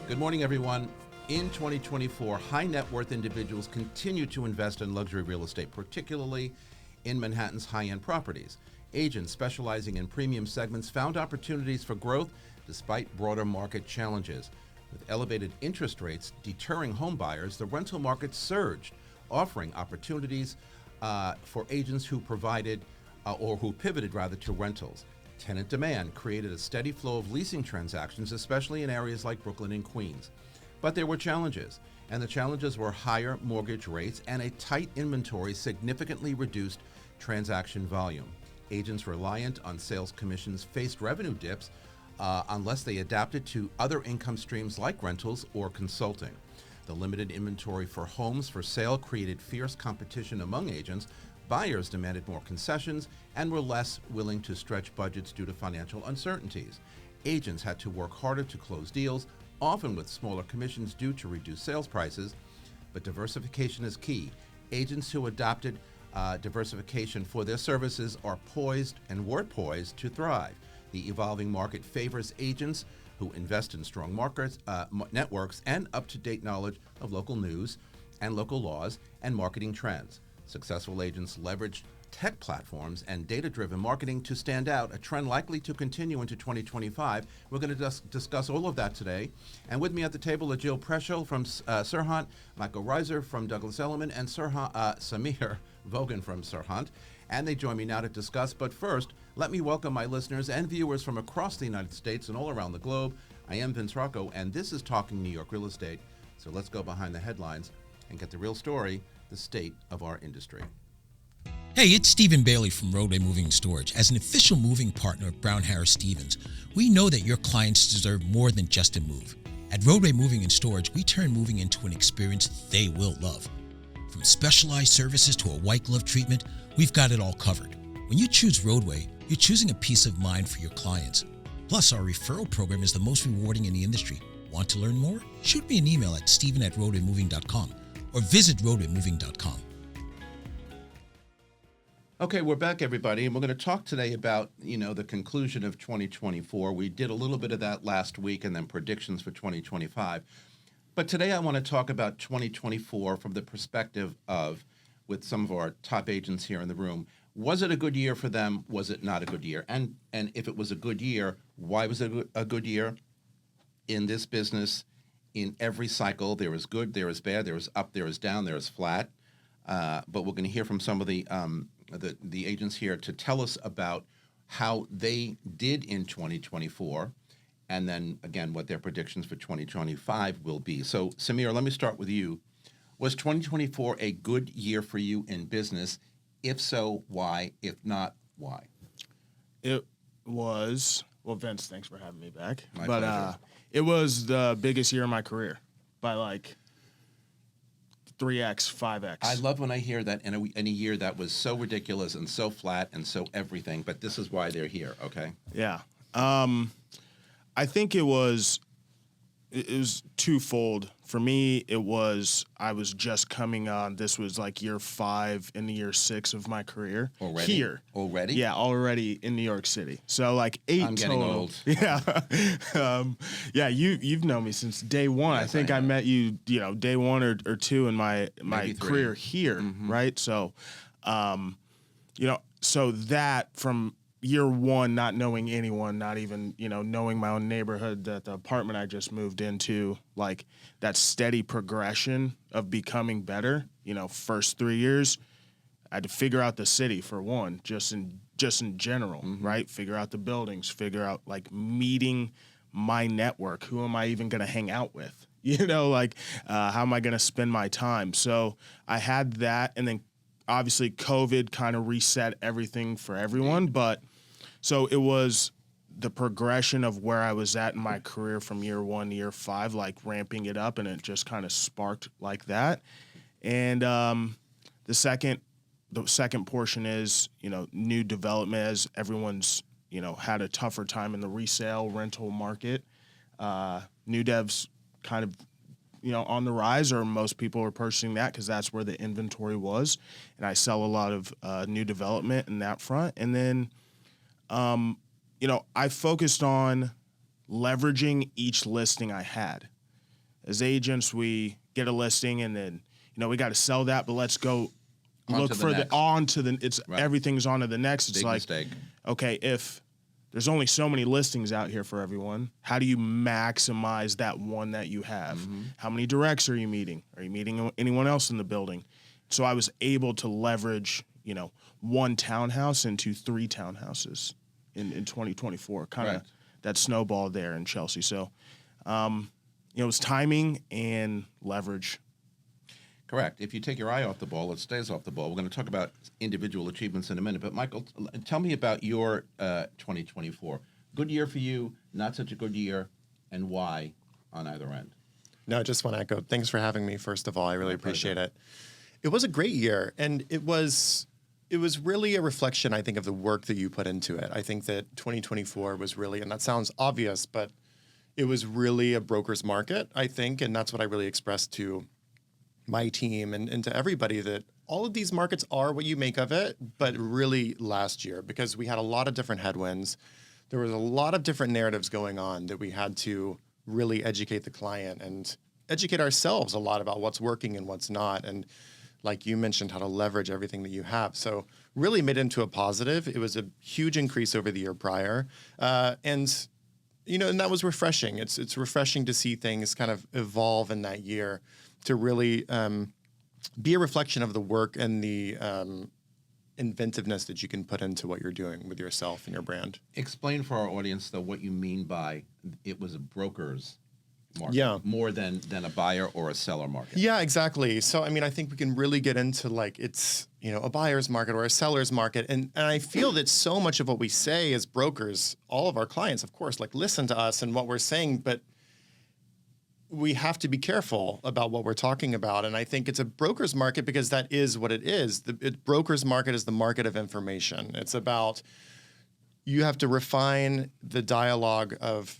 Good morning, everyone. In 2024, high net worth individuals continue to invest in luxury real estate, particularly in Manhattan's high-end properties. Agents specializing in premium segments found opportunities for growth despite broader market challenges. With elevated interest rates deterring homebuyers, the rental market surged, offering opportunities for agents who pivoted to rentals. Tenant demand created a steady flow of leasing transactions, especially in areas like Brooklyn and Queens. But there were challenges, and the challenges were higher mortgage rates and a tight inventory significantly reduced transaction volume. Agents reliant on sales commissions faced revenue dips unless they adapted to other income streams like rentals or consulting. The limited inventory for homes for sale created fierce competition among agents. Buyers demanded more concessions and were less willing to stretch budgets due to financial uncertainties. Agents had to work harder to close deals, often with smaller commissions due to reduced sales prices. But diversification is key. Agents who adopted diversification for their services are poised to thrive. The evolving market favors agents who invest in strong markets, networks, and up-to-date knowledge of local news and local laws and marketing trends. Successful agents leverage tech platforms and data-driven marketing to stand out, a trend likely to continue into 2025. We're going to discuss all of that today. And with me at the table are Jill Preschel from Serhant, Michael Reisor from Douglas Elliman, and Samir Vogan from Serhant. And they join me now to discuss. But first, let me welcome my listeners and viewers from across the United States and all around the globe. I am Vince Rocco, and this is Talking New York Real Estate. So let's go behind the headlines and get the real story, the state of our industry. Hey, it's Stephen Bailey from Roadway Moving and Storage. As an official moving partner of Brown Harris Stevens, we know that your clients deserve more than just a move. At Roadway Moving and Storage, we turn moving into an experience they will love. From specialized services to a white glove treatment, we've got it all covered. When you choose Roadway, you're choosing a peace of mind for your clients. Plus, our referral program is the most rewarding in the industry. Want to learn more? Shoot me an email at steven@roadwaymoving.com or visit roadwaymoving.com. Okay, we're back, everybody, and we're going to talk today about, the conclusion of 2024. We did a little bit of that last week and then predictions for 2025. But today I want to talk about 2024 from the perspective of, with some of our top agents here in the room, was it a good year for them? Was it not a good year? And if it was a good year, why was it a good year? In this business, in every cycle, there is good, there is bad, there is up, there is down, there is flat. But we're going to hear from some of the agents here to tell us about how they did in 2024, and then, again, what their predictions for 2025 will be. So, Samir, let me start with you. Was 2024 a good year for you in business? If so, why? If not, why? It was, well, Vince, thanks for having me back. My pleasure. It was the biggest year of my career by like 3x, 5x. I love when I hear that in a year that was so ridiculous and so flat and so everything, but this is why they're here, okay? Yeah. I think it was twofold. For me, I was just coming on, this was like year 5 and year 6 of my career. Already? Here. Already? Yeah, already in New York City. So like 8 I'm getting total. old. Yeah. Yeah, you've known me since day one. Yes, I think I met you, day 1 or 2 in my career here, right? So, so that from year 1, not knowing anyone, not even, knowing my own neighborhood, that the apartment I just moved into, like that steady progression of becoming better, first 3 years, I had to figure out the city for one, just in general, right? Figure out the buildings, figure out like meeting my network. Who am I even going to hang out with? How am I going to spend my time? So I had that. And then obviously COVID kind of reset everything for everyone, but so it was the progression of where I was at in my career from year 1 to year 5, like ramping it up, and it just kind of sparked like that. And the second portion is, new development, as everyone's, had a tougher time in the resale rental market. New devs kind of, on the rise, or most people are purchasing that because that's where the inventory was. And I sell a lot of new development in that front. And then, I focused on leveraging each listing I had. as agents, we get a listing and then, we got to sell that, but let's go look for everything's on to the next. It's Big like, mistake. okay, if there's only so many listings out here for everyone, how do you maximize that one that you have? How many directs are you meeting? Are you meeting anyone else in the building? So I was able to leverage, one townhouse into 3 townhouses in 2024, kind of that snowball there in Chelsea. So, it was timing and leverage. Correct. If you take your eye off the ball, it stays off the ball. We're going to talk about individual achievements in a minute. But, Michael, tell me about your 2024. Good year for you, not such a good year, and why on either end? No, I just want to echo. Thanks for having me, first of all. I really appreciate it. It was a great year, and it was really a reflection, I think, of the work that you put into it. I think that 2024 was really, and that sounds obvious, but it was really a broker's market, I think, and that's what I really expressed to my team and to everybody, that all of these markets are what you make of it, but really last year, because we had a lot of different headwinds. There was a lot of different narratives going on that we had to really educate the client and educate ourselves a lot about what's working and what's not. And like you mentioned, how to leverage everything that you have. So really made it into a positive. It was a huge increase over the year prior. And that was refreshing. It's refreshing to see things kind of evolve in that year to really be a reflection of the work and the inventiveness that you can put into what you're doing with yourself and your brand. Explain for our audience, though, what you mean by it was a broker's market, more than a buyer or a seller market. Yeah, exactly. So, I think we can really get into it's, a buyer's market or a seller's market. And I feel that so much of what we say as brokers, all of our clients, of course, listen to us and what we're saying, but we have to be careful about what we're talking about. And I think it's a broker's market because that is what it is. The broker's market is the market of information. It's about, you have to refine the dialogue of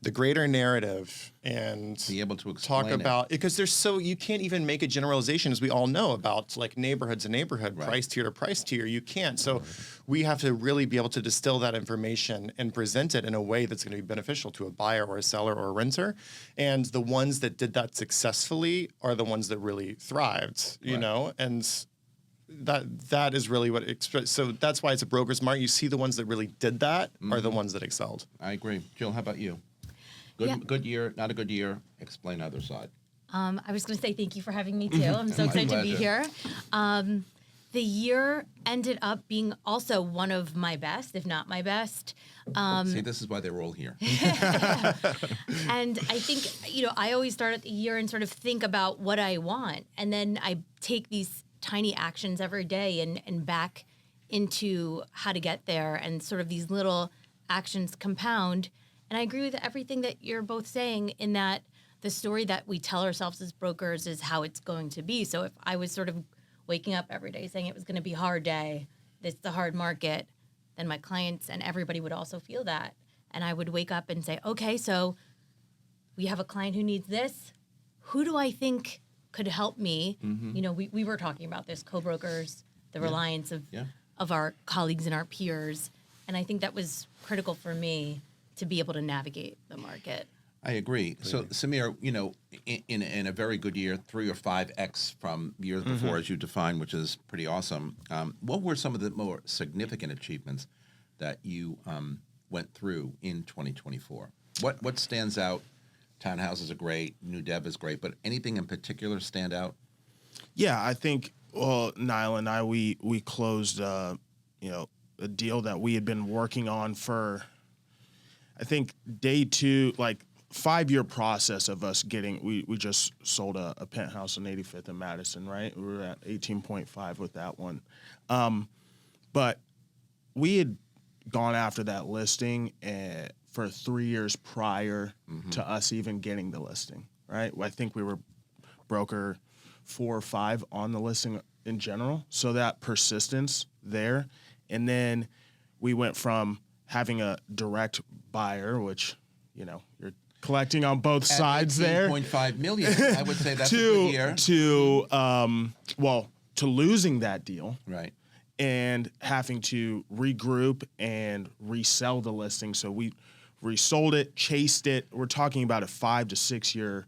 the greater narrative and be able to explain talk about it, because you can't even make a generalization, as we all know, about neighborhood to neighborhood, price tier to price tier. You can't. So we have to really be able to distill that information and present it in a way that's going to be beneficial to a buyer or a seller or a renter. And the ones that did that successfully are the ones that really thrived, you know, and that is really what so that's why it's a broker's market. You see the ones that really did that are the ones that excelled. I agree. Jill, how about you? Good year, not a good year. Explain other side. I was going to say thank you for having me too. I'm so excited to be here. The year ended up being also one of my best, if not my best. See, this is why they were all here. And I think, I always start at the year and sort of think about what I want. And then I take these tiny actions every day and back into how to get there. And sort of these little actions compound. And I agree with everything that you're both saying, in that the story that we tell ourselves as brokers is how it's going to be. So if I was sort of waking up every day saying it was going to be a hard day, this is the hard market, then my clients and everybody would also feel that. And I would wake up and say, okay, so we have a client who needs this. Who do I think could help me? Mm-hmm. We were talking about this, co-brokers, the reliance of our colleagues and our peers. And I think that was critical for me to be able to navigate the market. I agree. So, Samir, in a very good year, 3 or 5x from years before, as you defined, which is pretty awesome. What were some of the more significant achievements that you went through in 2024? What stands out? Townhouses are great, new dev is great, but anything in particular stand out? Yeah, I think, Niall and I, we closed, a deal that we had been working on for, I think, day 2, 5-year process of us getting, we just sold a penthouse on 85th and Madison, right? We were at 18.5 with that one. But we had gone after that listing for 3 years prior to us even getting the listing, right? I think we were broker 4 or 5 on the listing in general. So that persistence there. And then we went from having a direct buyer, which, you're collecting on both sides there. 18.5 million, I would say that's a good year. To losing that deal. Right. And having to regroup and resell the listing. So we resold it, chased it. We're talking about a 5 to 6 year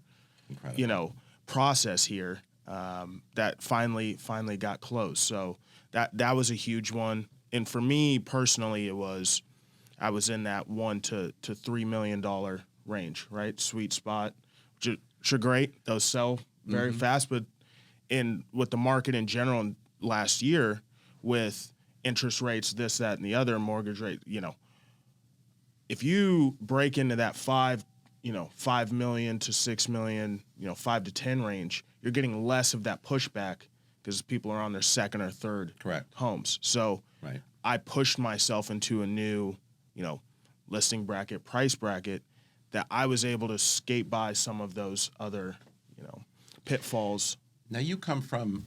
process here that finally got closed. So that was a huge one. And for me personally, I was in that $1 to $3 million range, right? Sweet spot, which are great. Those sell very fast, but with the market in general last year, with interest rates, this, that, and the other, mortgage rate, if you break into that 5 million to 6 million, 5 to 10 range, you're getting less of that pushback because people are on their second or third homes. So I pushed myself into a new, listing bracket, price bracket, that I was able to skate by some of those other, pitfalls. Now, you come from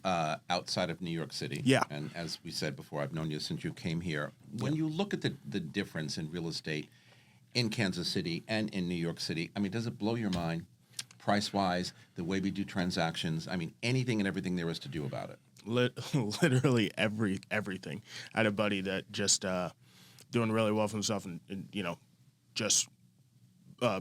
outside of New York City. Yeah. And as we said before, I've known you since you came here. When you look at the difference in real estate in Kansas City and in New York City, I mean, does it blow your mind, price-wise, the way we do transactions? I mean, anything and everything there is to do about it. Literally everything. I had a buddy that just doing really well for himself and just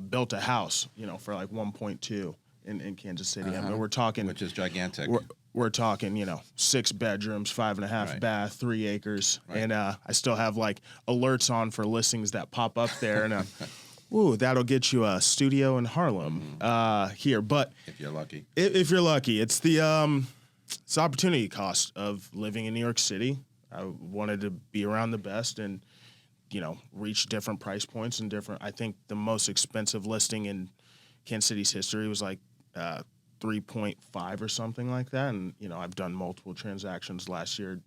built a house, for like 1.2 in Kansas City. I mean, we're talking, which is gigantic. We're talking, 6 bedrooms, 5.5 bath, 3 acres, and I still have like alerts on for listings that pop up there, and ooh, that'll get you a studio in Harlem here. But if you're lucky, it's the it's opportunity cost of living in New York City. I wanted to be around the best and reach different price points and different. I think the most expensive listing in Kansas City's history was like 3.5 or something like that, and I've done multiple transactions last year,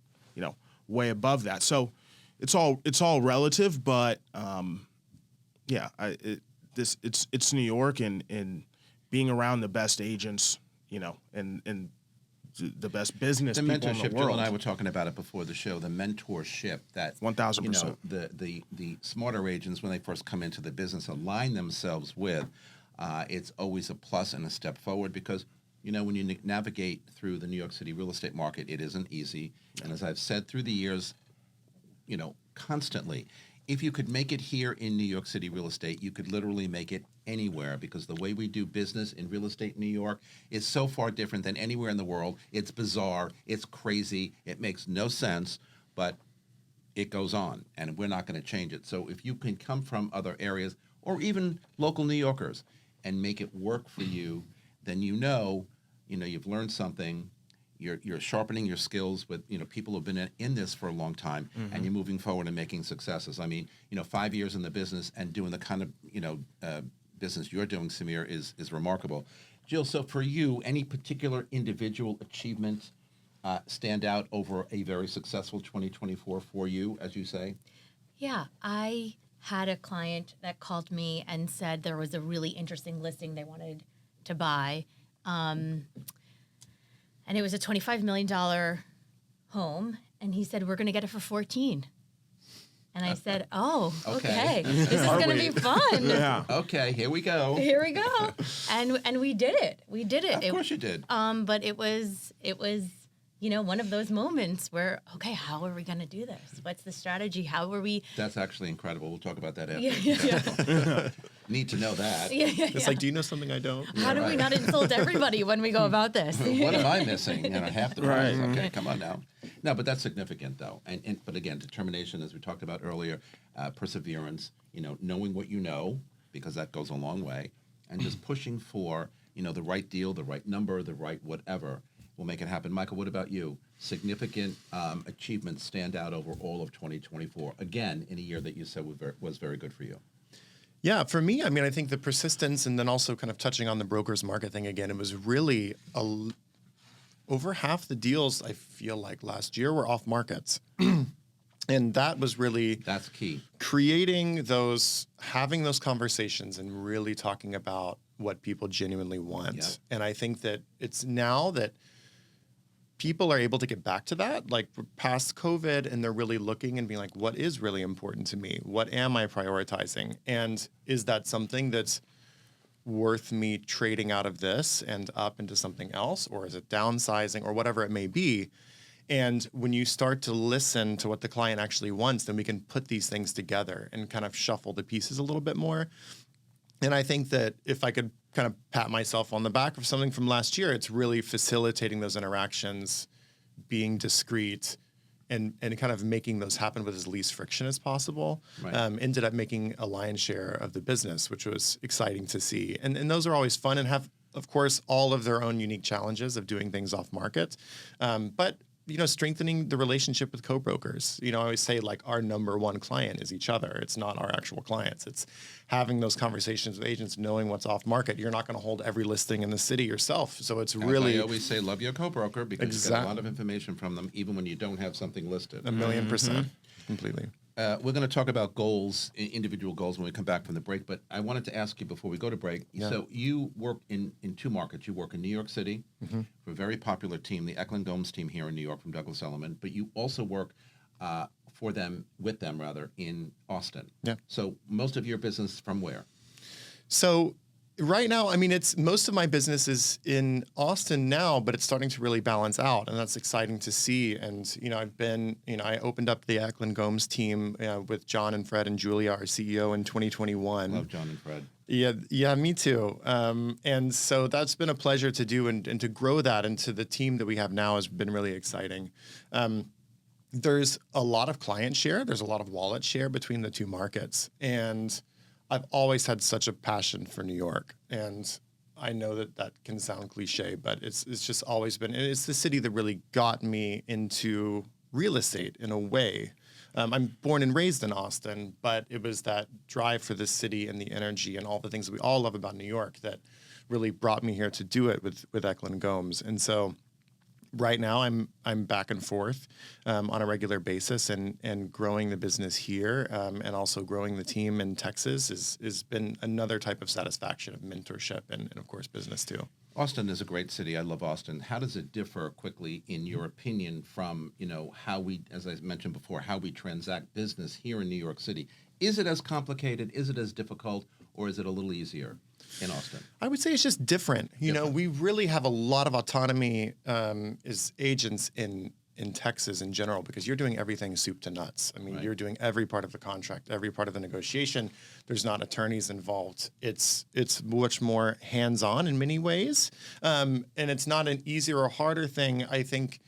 way above that. So it's all relative, but it's New York and being around the best agents, and the best business the people in the mentorship. world. Jill and I were talking about it before the show. The mentorship that 1,000%. The smarter agents, when they first come into the business, align themselves with. It's always a plus and a step forward because, when you navigate through the New York City real estate market, it isn't easy. And as I've said through the years, constantly, if you could make it here in New York City real estate, you could literally make it anywhere because the way we do business in real estate in New York is so far different than anywhere in the world. It's bizarre. It's crazy. It makes no sense, but it goes on, and we're not going to change it. So if you can come from other areas or even local New Yorkers and make it work for you, then you've learned something. You're sharpening your skills with people who've been in this for a long time, and you're moving forward and making successes. I mean, 5 years in the business and doing the kind of business you're doing, Samir, is remarkable. Jill, so for you, any particular individual achievement stand out over a very successful 2024 for you, as you say? Yeah, I had a client that called me and said there was a really interesting listing they wanted to buy. And it was a $25 million home. And he said, we're going to get it for 14. And I said, oh, okay. This is going to be fun. Yeah. Okay, here we go. Here we go. And we did it. Of course you did. But it was one of those moments where, okay, how are we going to do this? What's the strategy? How are we? That's actually incredible. We'll talk about that after. Yeah. Need to know that. It's like, do you know something I don't? How do we not insult everybody when we go about this? What am I missing? Half the price. Right. Okay, come on now. No, but that's significant though. But again, determination, as we talked about earlier, perseverance. Knowing what you know, because that goes a long way, and just pushing for the right deal, the right number, the right whatever will make it happen. Michael, what about you? Significant achievements stand out over all of 2024. Again, in a year that you said was very good for you. Yeah, for me, I mean, I think the persistence and then also kind of touching on the broker's market thing again, it was really over half the deals I feel like last year were off markets. And that was really that's key. Having those conversations and really talking about what people genuinely want. Yep. And I think that it's now that people are able to get back to that, like past COVID, and they're really looking and being like, what is really important to me? What am I prioritizing? And is that something that's worth me trading out of this and up into something else? Or is it downsizing or whatever it may be? And when you start to listen to what the client actually wants, then we can put these things together and kind of shuffle the pieces a little bit more. And I think that if I could kind of pat myself on the back of something from last year. It's really facilitating those interactions, being discreet, and kind of making those happen with as least friction as possible. Right. Ended up making a lion's share of the business, which was exciting to see. And those are always fun and have, of course, all of their own unique challenges of doing things off market. But strengthening the relationship with co-brokers. I always say, like, our number one client is each other. It's not our actual clients. It's having those conversations with agents, knowing what's off market. You're not going to hold every listing in the city yourself. So it's really... I always say, love your co-broker, because you get a lot of information from them, even when you don't have something listed. 1,000,000%. Completely. We're going to talk about goals, individual goals, when we come back from the break. But I wanted to ask you before we go to break. Yeah. So you work in two markets. You work in New York City for a very popular team, the Elliman Gomes team here in New York from Douglas Elliman. But you also work with them, in Austin. Yeah. So most of your business from where? So right now, it's most of my business is in Austin now, but it's starting to really balance out, and that's exciting to see. And I opened up the Elliman Gomes team with John and Fred and Julia, our CEO, in 2021. Love John and Fred. Yeah, me too. And so that's been a pleasure to do, and to grow that into the team that we have now has been really exciting. There's a lot of client share. There's a lot of wallet share between the two markets, and I've always had such a passion for New York, and I know that can sound cliche, but it's just always been. It's the city that really got me into real estate in a way. I'm born and raised in Austin, but it was that drive for the city and the energy and all the things that we all love about New York that really brought me here to do it with Elliman Gomes. And so right now, I'm back and forth on a regular basis, and growing the business here, and also growing the team in Texas has been another type of satisfaction of mentorship and of course business too. Austin is a great city. I love Austin. How does it differ quickly, in your opinion, from how we, as I mentioned before, how we transact business here in New York City? Is it as complicated? Is it as difficult? Or is it a little easier in Austin? I would say it's just different. We really have a lot of autonomy as agents in Texas in general, because you're doing everything soup to nuts. Right. You're doing every part of the contract, every part of the negotiation. There's not attorneys involved. It's much more hands-on in many ways. And it's not an easier or harder thing. I think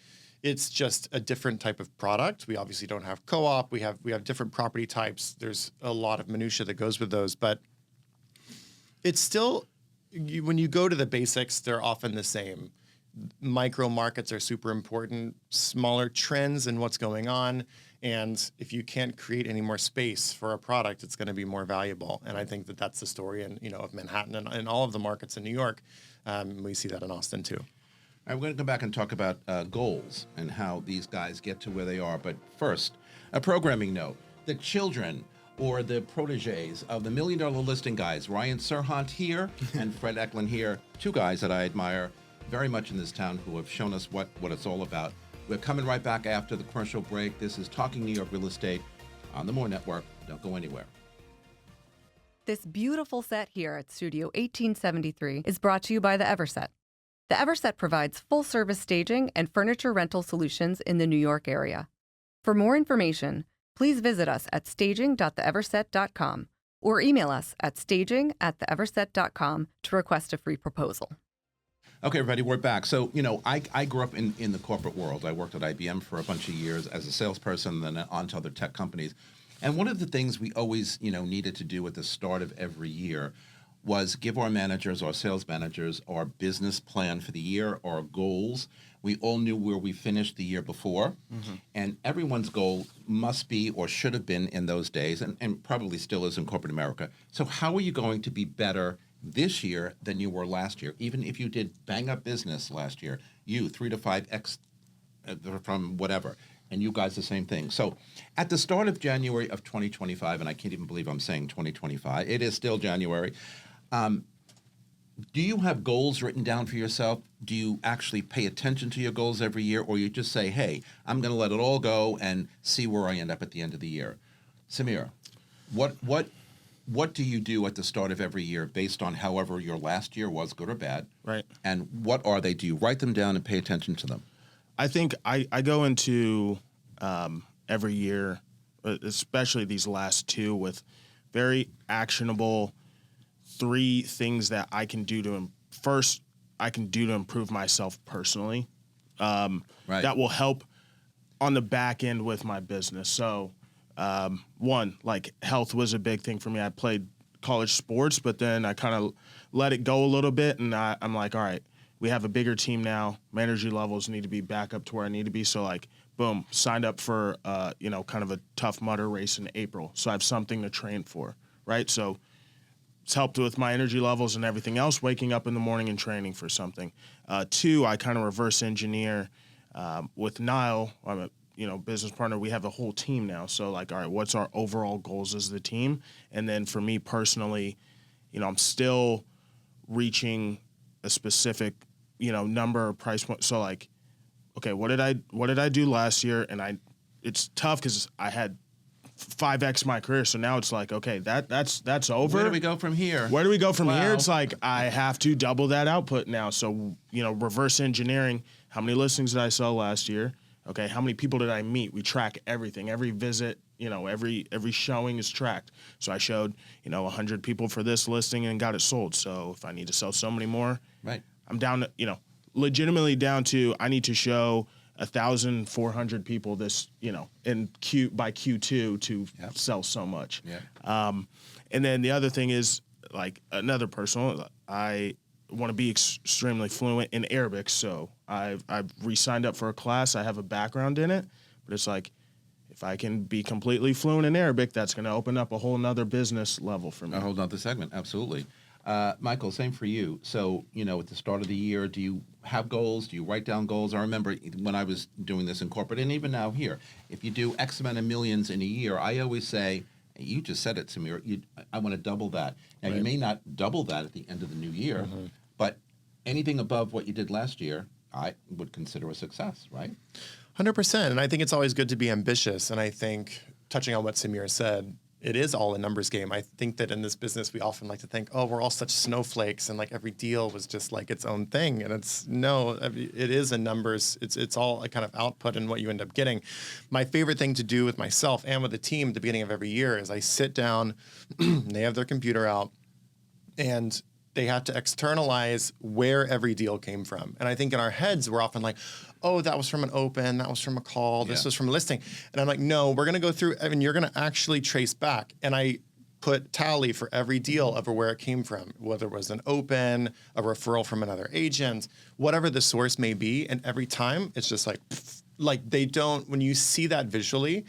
it's just a different type of product. We obviously don't have co-op. We have different property types. There's a lot of minutia that goes with those, but it's still, when you go to the basics, they're often the same. Micro markets are super important, smaller trends in what's going on. And if you can't create any more space for a product, it's going to be more valuable. And I think that that's the story of Manhattan and all of the markets in New York. We see that in Austin too. All right, we're going to come back and talk about goals and how these guys get to where they are. But first, a programming note. The children or the proteges of the $1 Million Listing guys, Ryan Serhant here and Fred Elliman here, two guys that I admire very much in this town who have shown us what it's all about. We're coming right back after the commercial break. This is Talking New York Real Estate on the More Network. Don't go anywhere. This beautiful set here at Studio 1873 is brought to you by the Everset. The Everset provides full-service staging and furniture rental solutions in the New York area. For more information, please visit us at staging.theeverset.com or email us at staging@theeverset.com to request a free proposal. Okay, everybody, we're back. So, I grew up in the corporate world. I worked at IBM for a bunch of years as a salesperson, and then on to other tech companies. And one of the things we always, needed to do at the start of every year was give our managers, our sales managers, our business plan for the year, our goals. We all knew where we finished the year before, and everyone's goal must be or should have been in those days, and probably still is in corporate America. So how are you going to be better this year than you were last year? Even if you did bang-up business last year, 3 to 5x from whatever, and you guys the same thing. So at the start of January of 2025, and I can't even believe I'm saying 2025, it is still January, do you have goals written down for yourself? Do you actually pay attention to your goals every year, or you just say, hey, I'm going to let it all go and see where I end up at the end of the year? Samir, what do you do at the start of every year based on however your last year was, good or bad? Right. And what are they? Do you write them down and pay attention to them? I think I go into every year, especially these last two, with very actionable 3 things that I can do to improve myself personally. That will help on the back end with my business. So, one, like health was a big thing for me. I played college sports, but then I kind of let it go a little bit, and I'm like, all right, we have a bigger team now. My energy levels need to be back up to where I need to be. So like, boom, signed up for, kind of a Tough Mudder race in April. So I have something to train for, right? So it's helped with my energy levels and everything else, waking up in the morning and training for something. 2, I kind of reverse engineer with Niall. I'm a business partner. We have a whole team now. So like, all right, what's our overall goals as the team? And then for me personally, I'm still reaching a specific, number or price point. So like, okay, what did I do last year? And it's tough because I had 5x my career. So now it's like, okay, that's over. Where do we go from here? Where do we go from Wow. here? It's like I have to double that output now. So, reverse engineering, how many listings did I sell last year? Okay, how many people did I meet? We track everything. Every visit, every showing is tracked. So I showed, 100 people for this listing and got it sold. So if I need to sell so many more, Right. I'm down to, legitimately down to I need to show 1,400 people this, by Q2 to sell so much. Yeah. And then the other thing is like another personal, I want to be extremely fluent in Arabic. So I've re-signed up for a class. I have a background in it, but it's like, if I can be completely fluent in Arabic, that's going to open up a whole nother business level for me. A whole nother segment, absolutely. Michael, same for you. So, at the start of the year, do you have goals? Do you write down goals? I remember when I was doing this in corporate, and even now here, if you do X amount of millions in a year, I always say, you just said it, Samir, I want to double that. Now, you may not double that at the end of the new year, but anything above what you did last year, I would consider a success, right? 100%. And I think it's always good to be ambitious. And I think, touching on what Samir said, it is all a numbers game. I think that in this business, we often like to think, oh, we're all such snowflakes and like every deal was just like its own thing. And it is a numbers. It's all a kind of output and what you end up getting. My favorite thing to do with myself and with the team at the beginning of every year is I sit down, they have their computer out, and they have to externalize where every deal came from. And I think in our heads, we're often like, oh, that was from an open, that was from a call, this was from a listing. And I'm like, no, we're going to go through, and you're going to actually trace back. And I put tally for every deal of where it came from, whether it was an open, a referral from another agent, whatever the source may be. And every time it's just like they don't, when you see that visually,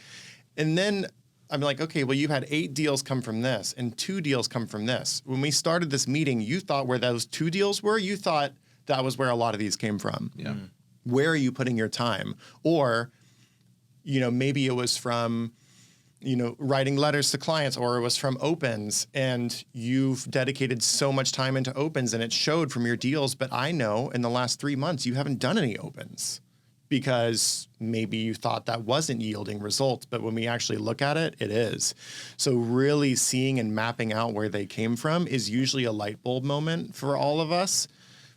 and then I'm like, okay, well, you've had 8 deals come from this and 2 deals come from this. When we started this meeting, you thought where those 2 deals were, you thought that was where a lot of these came from. Yeah. Where are you putting your time? Or, maybe it was from, writing letters to clients, or it was from opens, and you've dedicated so much time into opens and it showed from your deals. But I know in the last 3 months, you haven't done any opens because maybe you thought that wasn't yielding results. But when we actually look at it, it is. So really seeing and mapping out where they came from is usually a light bulb moment for all of us.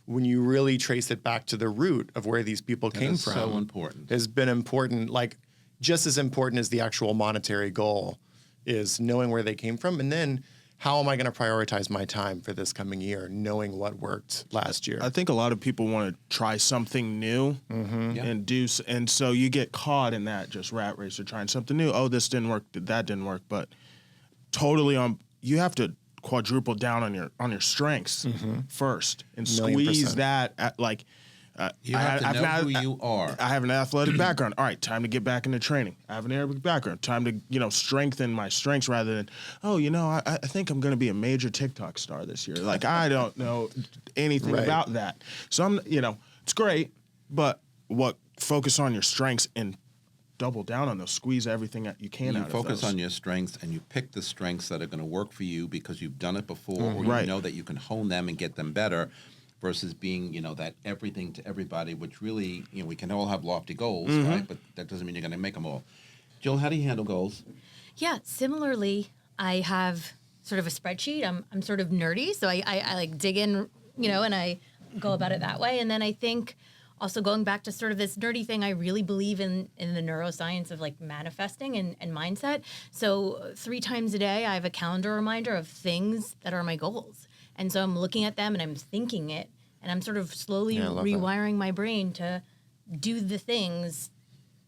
When you really trace it back to the root of where these people came from. So important. Has been important, like just as important as the actual monetary goal is knowing where they came from. And then how am I going to prioritize my time for this coming year, knowing what worked last year? I think a lot of people want to try something new and so you get caught in that just rat race of trying something new. Oh, this didn't work, that didn't work. But totally you have to quadruple down on your strengths first and squeeze that at, like You have to know who you are. I have an athletic background. All right, time to get back into training. I have an Arabic background. Time to strengthen my strengths rather than, I think I'm going to be a major TikTok star this year. Like, I don't know anything about that. So I'm, it's great, but focus on your strengths and double down on those. Squeeze everything that you can out of those. You focus on your strengths, and you pick the strengths that are going to work for you because you've done it before, or you know that you can hone them and get them better, versus being, that everything to everybody, which really, we can all have lofty goals, right? But that doesn't mean you're going to make them all. Jill, how do you handle goals? Yeah, similarly, I have sort of a spreadsheet. I'm sort of nerdy, so I like dig in, and I go about it that way. And then I think also going back to sort of this nerdy thing, I really believe in the neuroscience of like manifesting and mindset. So 3 times a day, I have a calendar reminder of things that are my goals. And so I'm looking at them and I'm thinking it, and I'm sort of slowly rewiring my brain to do the things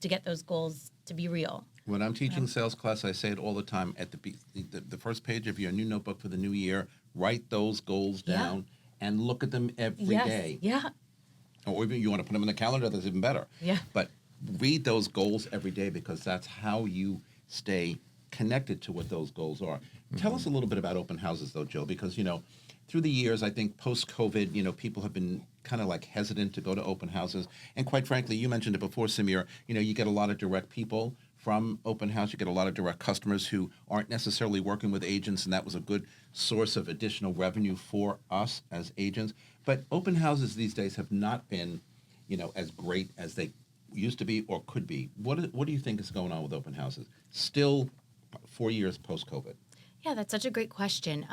to get those goals to be real. When I'm teaching sales class, I say it all the time. At the first page of your new notebook for the new year, write those goals down and look at them every day. Yeah. Or even you want to put them in the calendar, that's even better. Yeah. But read those goals every day, because that's how you stay connected to what those goals are. Tell us a little bit about open houses, though, Joe, because, through the years, I think post-COVID, people have been kind of like hesitant to go to open houses. And quite frankly, you mentioned it before, Samir, you get a lot of direct people from open house. You get a lot of direct customers who aren't necessarily working with agents, and that was a good source of additional revenue for us as agents. But open houses these days have not been, as great as they used to be or could be. What do you think is going on with open houses? Still 4 years post-COVID. Yeah, that's such a great question.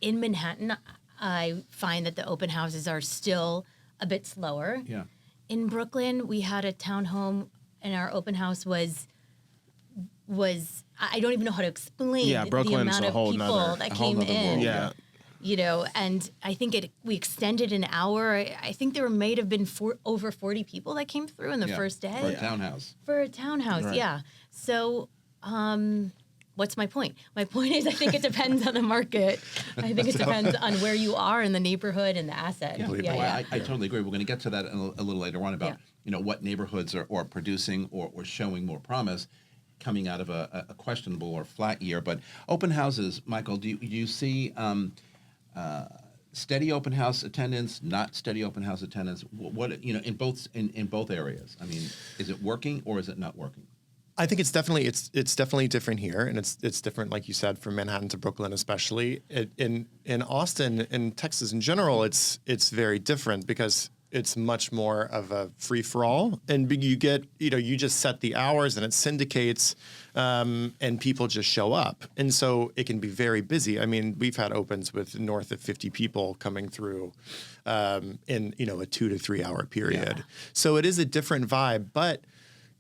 In Manhattan, I find that the open houses are still a bit slower. Yeah. In Brooklyn, we had a townhome, and our open house was I don't even know how to explain the Brooklyn's amount a of whole people nother- that a whole came nother in. world, Yeah. And I think we extended an hour. I think there may have been over 40 people that came through in the first day. For a townhouse. For a townhouse, Right. yeah. So, what's my point? My point is, I think it depends on the market. I think it depends on where you are in the neighborhood and the asset. I totally agree. We're going to get to that a little later on about what neighborhoods are producing or showing more promise coming out of a questionable or flat year. But open houses, Michael, do you see steady open house attendance, not steady open house attendance? What in both areas? I mean, is it working or is it not working? I think it's definitely different here, and it's different, like you said, from Manhattan to Brooklyn, especially. In Austin, in Texas in general, it's very different because it's much more of a free for all, and you get you just set the hours and it syndicates, and people just show up, and so it can be very busy. I mean, we've had opens with north of 50 people coming through in a 2 to 3 hour period. Yeah. So it is a different vibe, but.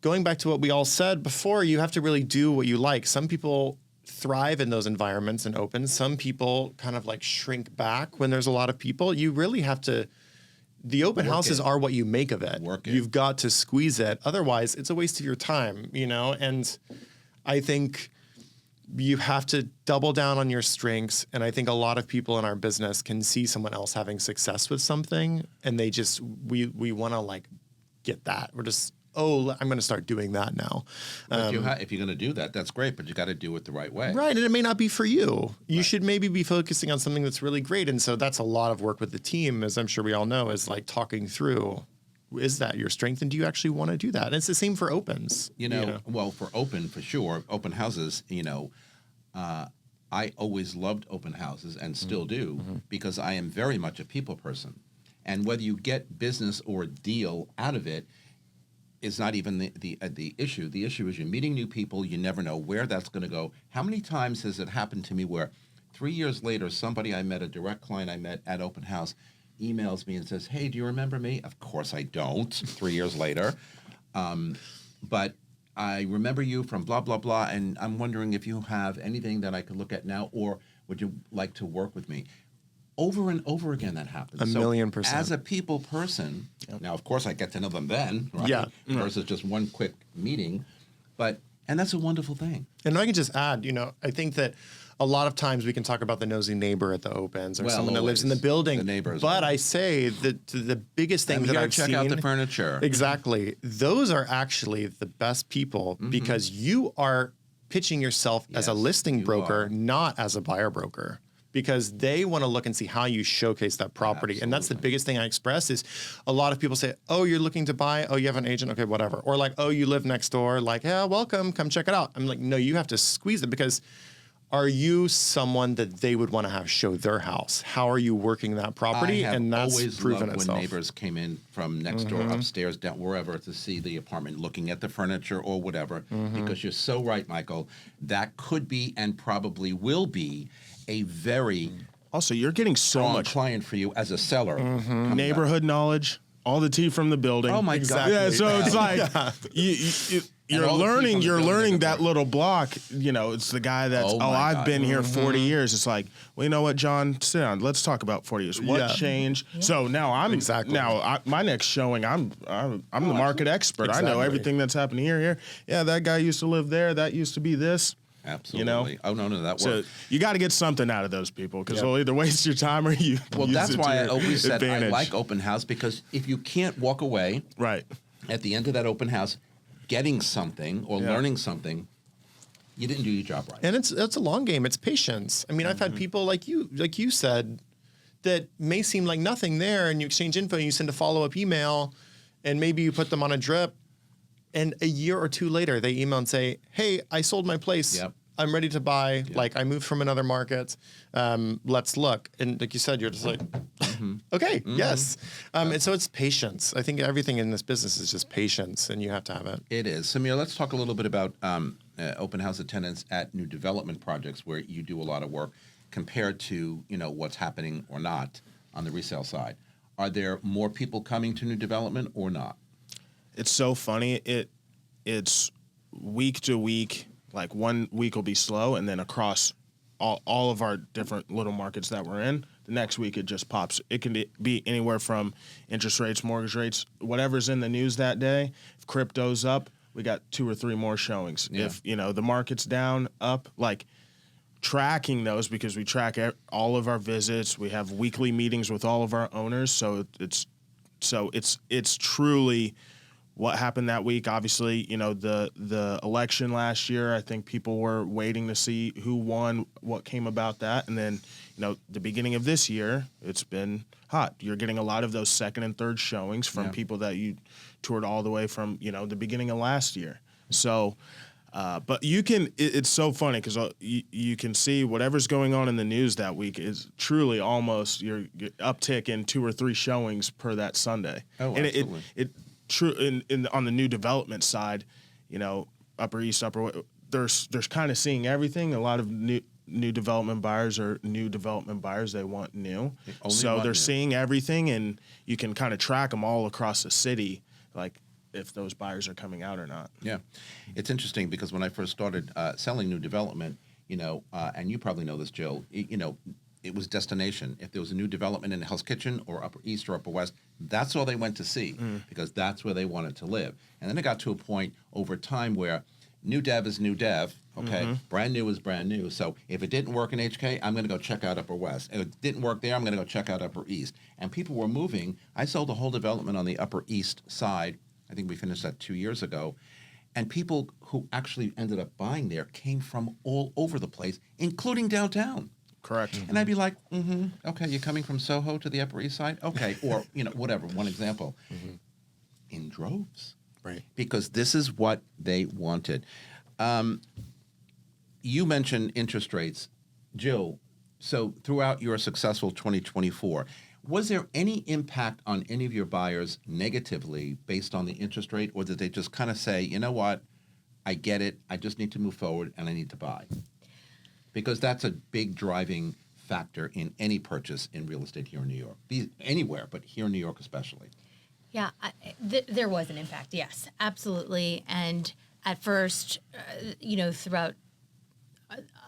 Going back to what we all said before, you have to really do what you like. Some people thrive in those environments and open. Some people kind of like shrink back when there's a lot of people. You really have to, the open houses are what you make of it. You've got to squeeze it. Otherwise, it's a waste of your time, and I think you have to double down on your strengths. And I think a lot of people in our business can see someone else having success with something, and they just, we want to like get that. We're just, I'm going to start doing that now. If you're going to do that, that's great, but you got to do it the right way. Right, and it may not be for you. You should maybe be focusing on something that's really great, and so that's a lot of work with the team, as I'm sure we all know, is like talking through, is that your strength, and do you actually want to do that? And it's the same for opens. Well, for sure, open houses, I always loved open houses and still do because I am very much a people person. And whether you get business or deal out of it, is not even the issue. The issue is you're meeting new people. You never know where that's going to go. How many times has it happened to me where 3 years later, somebody I met, a direct client I met at open house, emails me and says, hey, do you remember me? Of course I don't, 3 years later. But I remember you from blah, blah, blah, and I'm wondering if you have anything that I could look at now, or would you like to work with me? Over and over again that happens. A million %. As a people person, now of course I get to know them then, right? Yeah. Versus just one quick meeting, and that's a wonderful thing. And I can just add, I think that a lot of times we can talk about the nosy neighbor at the opens or someone that lives in the building. The neighbors. But I say that the biggest thing that I've seen. Check out the furniture. Exactly. Those are actually the best people because you are pitching yourself as a listing broker, not as a buyer broker. Because they want to look and see how you showcase that property. Absolutely. And that's the biggest thing I express is a lot of people say, oh, you're looking to buy? Oh, you have an agent? Okay, whatever. Or like, oh, you live next door? Like, yeah, welcome. Come check it out. I'm like, no, you have to squeeze it because are you someone that they would want to have show their house? How are you working that property? And that's always proven loved itself. when neighbors came in from next door, upstairs, down, wherever, to see the apartment, looking at the furniture or whatever. Because you're so right, Michael. That could be and probably will be a very also you're getting so strong much client for you as a seller. Neighborhood knowledge, all the tea from the building. Oh my God! Yeah, so it's like And all the people in the you're building learning are that there. little block. You know, it's the guy that's, Oh, my I've God. been here 40 years. It's like, well, you know what, John, sit down. Let's talk about 40 years. What Yeah. changed? So now my next showing, I'm the market expert. I know Exactly. everything that's happening here. Yeah, that guy used to live there. That used to be this. Absolutely. You know? Oh, no, that So works. you got to get something out of those people because they'll either waste your time or you. Well, use that's it to why I your always said I advantage. like open house, because if you can't walk away Right. at the end of that open house getting something or Yeah. learning something, you didn't do your job right. And it's a long game. It's patience. I mean, I've had people like you said, that may seem like nothing there, and you exchange info, and you send a follow-up email, and maybe you put them on a drip, and a year or two later, they email and say, hey, I sold my place. Yep. I'm ready to buy. Like, I moved from another market. Let's look. And like you said, you're just like, okay, yes. And so it's patience. I think everything in this business is just patience, and you have to have it. It is. Samir, let's talk a little bit about open house attendance at new development projects where you do a lot of work compared to, what's happening or not on the resale side. Are there more people coming to new development or not? It's so funny. It's week to week. Like 1 week will be slow, and then across all of our different little markets that we're in, the next week it just pops. It can be anywhere from interest rates, mortgage rates, whatever's in the news that day. If crypto's up, we got 2 or 3 more showings. Yeah. If the market's down, up, like tracking those, because we track all of our visits. We have weekly meetings with all of our owners, so it's truly what happened that week. Obviously, the election last year, I think people were waiting to see who won, what came about that. And then, the beginning of this year, it's been hot. You're getting a lot of those second and third showings from people that you toured all the way from, the beginning of last year. So, but it's so funny because you can see whatever's going on in the news that week is truly almost your uptick in 2 or 3 showings per that Sunday. Oh, and absolutely. it true on the new development side, Upper East, there's kind of seeing everything. A lot of new development buyers are new development buyers. They want new, so they're seeing everything, and you can kind of track them all across the city, like if those buyers are coming out or not. Yeah. It's interesting because when I first started selling new development, and you probably know this, Jill, it was destination. If there was a new development in Hell's Kitchen or Upper East or Upper West, that's all they went to see because that's where they wanted to live. And then it got to a point over time where new dev is new dev, okay? Brand new is brand new. So if it didn't work in HK, I'm going to go check out Upper West. If it didn't work there, I'm going to go check out Upper East. And people were moving. I sold a whole development on the Upper East side. I think we finished that 2 years ago. And people who actually ended up buying there came from all over the place, including downtown. Correct. And I'd be like, okay, you're coming from Soho to the Upper East Side? Okay, or, whatever, one example. In droves. Right. Because this is what they wanted. You mentioned interest rates. Jill, so throughout your successful 2024, was there any impact on any of your buyers negatively based on the interest rate, or did they just kind of say, you know what, I get it, I just need to move forward and I need to buy? Because that's a big driving factor in any purchase in real estate here in New York. Anywhere, but here in New York especially. Yeah, there was an impact, yes, absolutely. And at first, throughout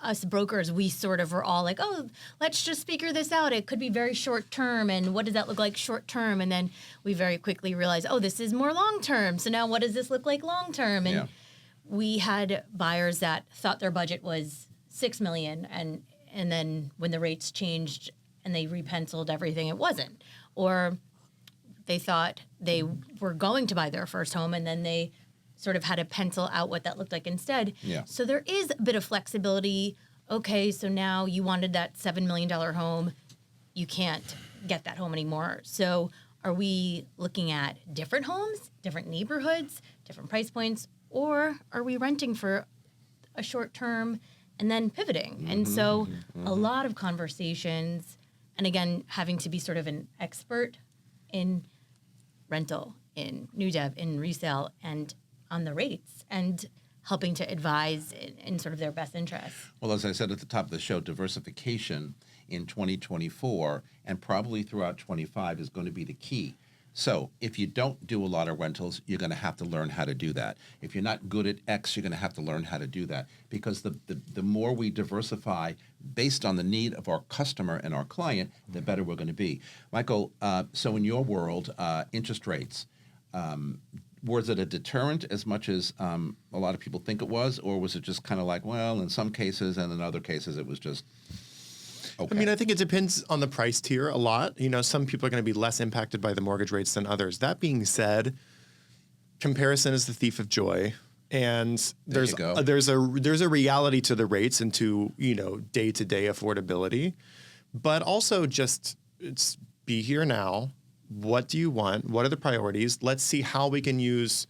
us brokers, we sort of were all like, oh, let's just figure this out. It could be very short term. And what does that look like short term? And then we very quickly realized, oh, this is more long term. So now what does this look like long term? And we had buyers that thought their budget was $6 million. And then when the rates changed and they repenciled everything, it wasn't. Or they thought they were going to buy their first home and then they sort of had to pencil out what that looked like instead. Yeah. So there is a bit of flexibility. Okay, so now you wanted that $7 million home. You can't get that home anymore. So are we looking at different homes, different neighborhoods, different price points, or are we renting for a short term and then pivoting? And so a lot of conversations, and again, having to be sort of an expert in rental, in new dev, in resale, and on the rates, and helping to advise in sort of their best interest. Well, as I said at the top of the show, diversification in 2024 and probably throughout 25 is going to be the key. So if you don't do a lot of rentals, you're going to have to learn how to do that. If you're not good at X, you're going to have to learn how to do that. Because the more we diversify based on the need of our customer and our client, the better we're going to be. Michael, so in your world, interest rates, was it a deterrent as much as a lot of people think it was? Or was it just kind of like, well, in some cases and in other cases it was just... Okay. I mean, I think it depends on the price tier a lot. Some people are going to be less impacted by the mortgage rates than others. That being said, comparison is the thief of joy, and there's a reality to the rates and to day-to-day affordability, but also just it's be here now. What do you want? What are the priorities? Let's see how we can use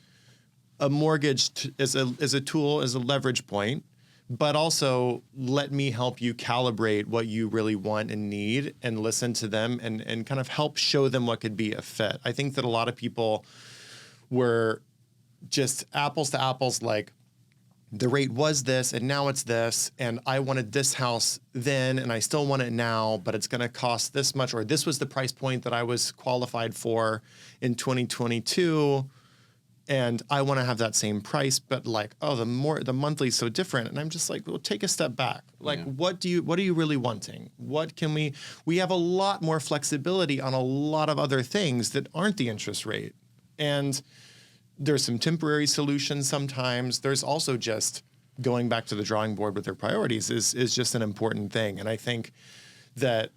a mortgage as a tool, as a leverage point. But also let me help you calibrate what you really want and need and listen to them and kind of help show them what could be a fit. I think that a lot of people were just apples to apples, like the rate was this and now it's this, and I wanted this house then and I still want it now, but it's going to cost this much, or this was the price point that I was qualified for in 2022. And I want to have that same price, but the monthly is so different. And I'm just like, well, take a step back. What are you really wanting? We have a lot more flexibility on a lot of other things that aren't the interest rate. And there's some temporary solutions sometimes. There's also just going back to the drawing board with their priorities is just an important thing. And I think that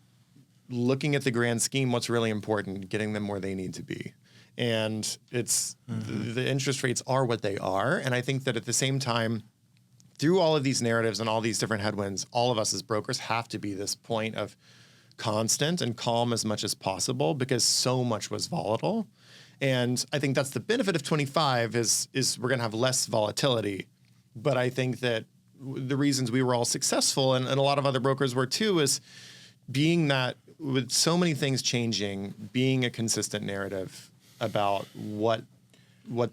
looking at the grand scheme, what's really important, getting them where they need to be. And it's the interest rates are what they are. And I think that at the same time, through all of these narratives and all these different headwinds, all of us as brokers have to be this point of constant and calm as much as possible because so much was volatile. And I think that's the benefit of 25 is we're going to have less volatility. But I think that the reasons we were all successful and a lot of other brokers were too is being that with so many things changing, being a consistent narrative about what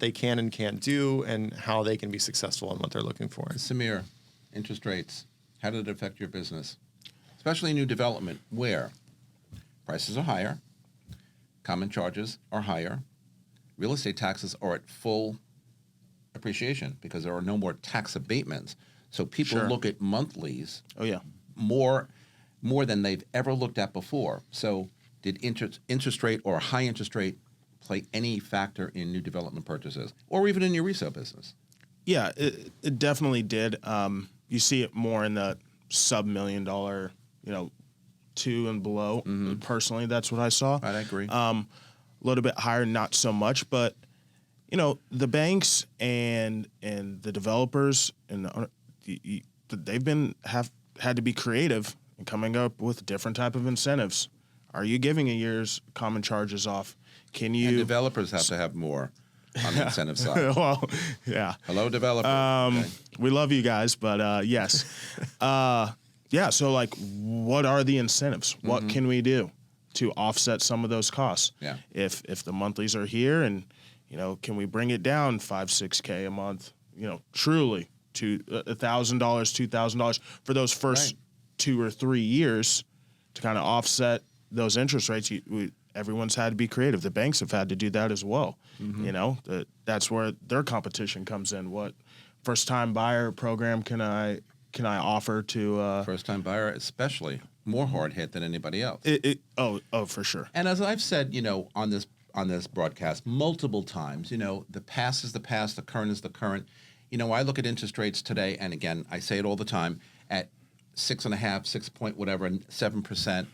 they can and can't do and how they can be successful in what they're looking for. Samir, interest rates, how did it affect your business? Especially new development, where prices are higher, common charges are higher, real estate taxes are at full appreciation because there are no more tax abatements. So people look at monthlies more than they've ever looked at before. So did interest rate or high interest rate play any factor in new development purchases or even in your resale business? Yeah, it definitely did. You see it more in the sub-$1 million, 2 and below. Mm-hmm. Personally, that's what I saw. Right, I agree. A little bit higher, not so much, but the banks and the developers and they've had to be creative in coming up with different type of incentives. Are you giving a year's common charges off? Can you? And developers have to have more on the incentive side. Well, yeah. Hello, developer. We love you guys, but yes. So what are the incentives? Mm-hmm. What can we do to offset some of those costs? Yeah. If the monthlies are here and, can we bring it down $5,000-$6,000 a month, truly to $1,000, $2,000 for those first 2 or 3 years to kind of offset those interest rates? Everyone's had to be creative. The banks have had to do that as well. Mm-hmm. That's where their competition comes in. What first-time buyer program can I offer to first-time buyer, especially more hard hit than anybody else? For sure. And as I've said, on this broadcast multiple times, the past is the past, the current is the current. I look at interest rates today, and again, I say it all the time, at 6.5, 6 point whatever, 7%.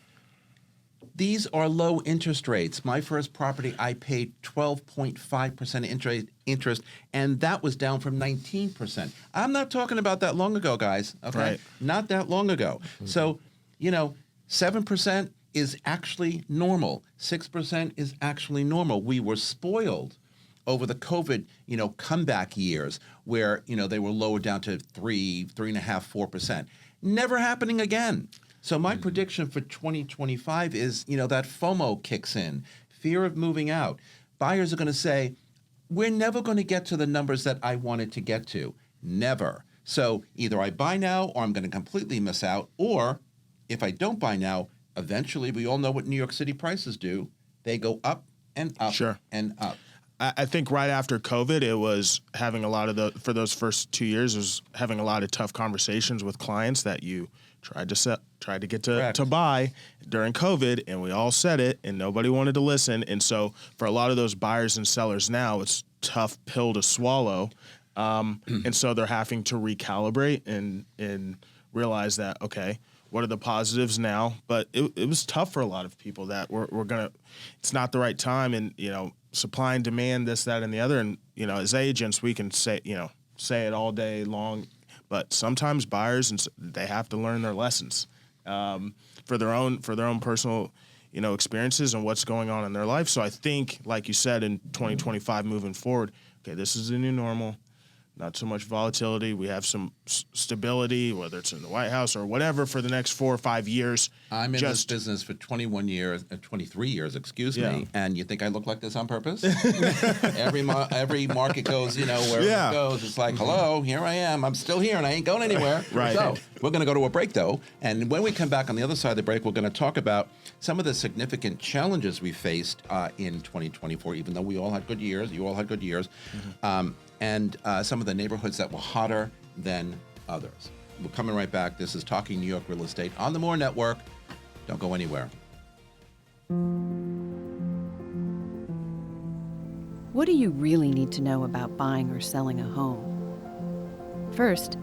These are low interest rates. My first property, I paid 12.5% interest, and that was down from 19%. I'm not talking about that long ago, guys. Okay, right. Not that long ago. Mm-hmm. So, 7% is actually normal. 6% is actually normal. We were spoiled over the COVID, comeback years where, they were lowered down to 3.5%, 4%. Never happening again. So my prediction for 2025 is, that FOMO kicks in, fear of moving out. Buyers are going to say, we're never going to get to the numbers that I wanted to get to. Never. So either I buy now or I'm going to completely miss out. Or if I don't buy now, eventually we all know what New York City prices do. They go up and up. Sure. And up. I think right after COVID, it was having a lot of for those first 2 years, it was having a lot of tough conversations with clients that you tried to get to buy during COVID, and we all said it, and nobody wanted to listen. And so for a lot of those buyers and sellers now, it's a tough pill to swallow. And so they're having to recalibrate and realize that, okay, what are the positives now? But it was tough for a lot of people that it's not the right time, and, supply and demand, this, that, and the other. And, as agents, we can say it all day long, but sometimes buyers, and they have to learn their lessons for their own personal, experiences and what's going on in their life. So I think, like you said, in 2025 moving forward, okay, this is the new normal. Not so much volatility. We have some stability, whether it's in the White House or whatever, for the next 4 or 5 years. I'm in this business for 23 years, excuse me, and you think I look like this on purpose? Every market goes, wherever it goes, it's like, hello, here I am. I'm still here, and I ain't going anywhere. Right. So we're going to go to a break, though, and when we come back on the other side of the break, we're going to talk about some of the significant challenges we faced in 2024, even though we all had good years. You all had good years. Mm-hmm. And some of the neighborhoods that were hotter than others. We're coming right back. This is Talking New York Real Estate on the More Network. Don't go anywhere. What do you really need to know about buying or selling a home? First,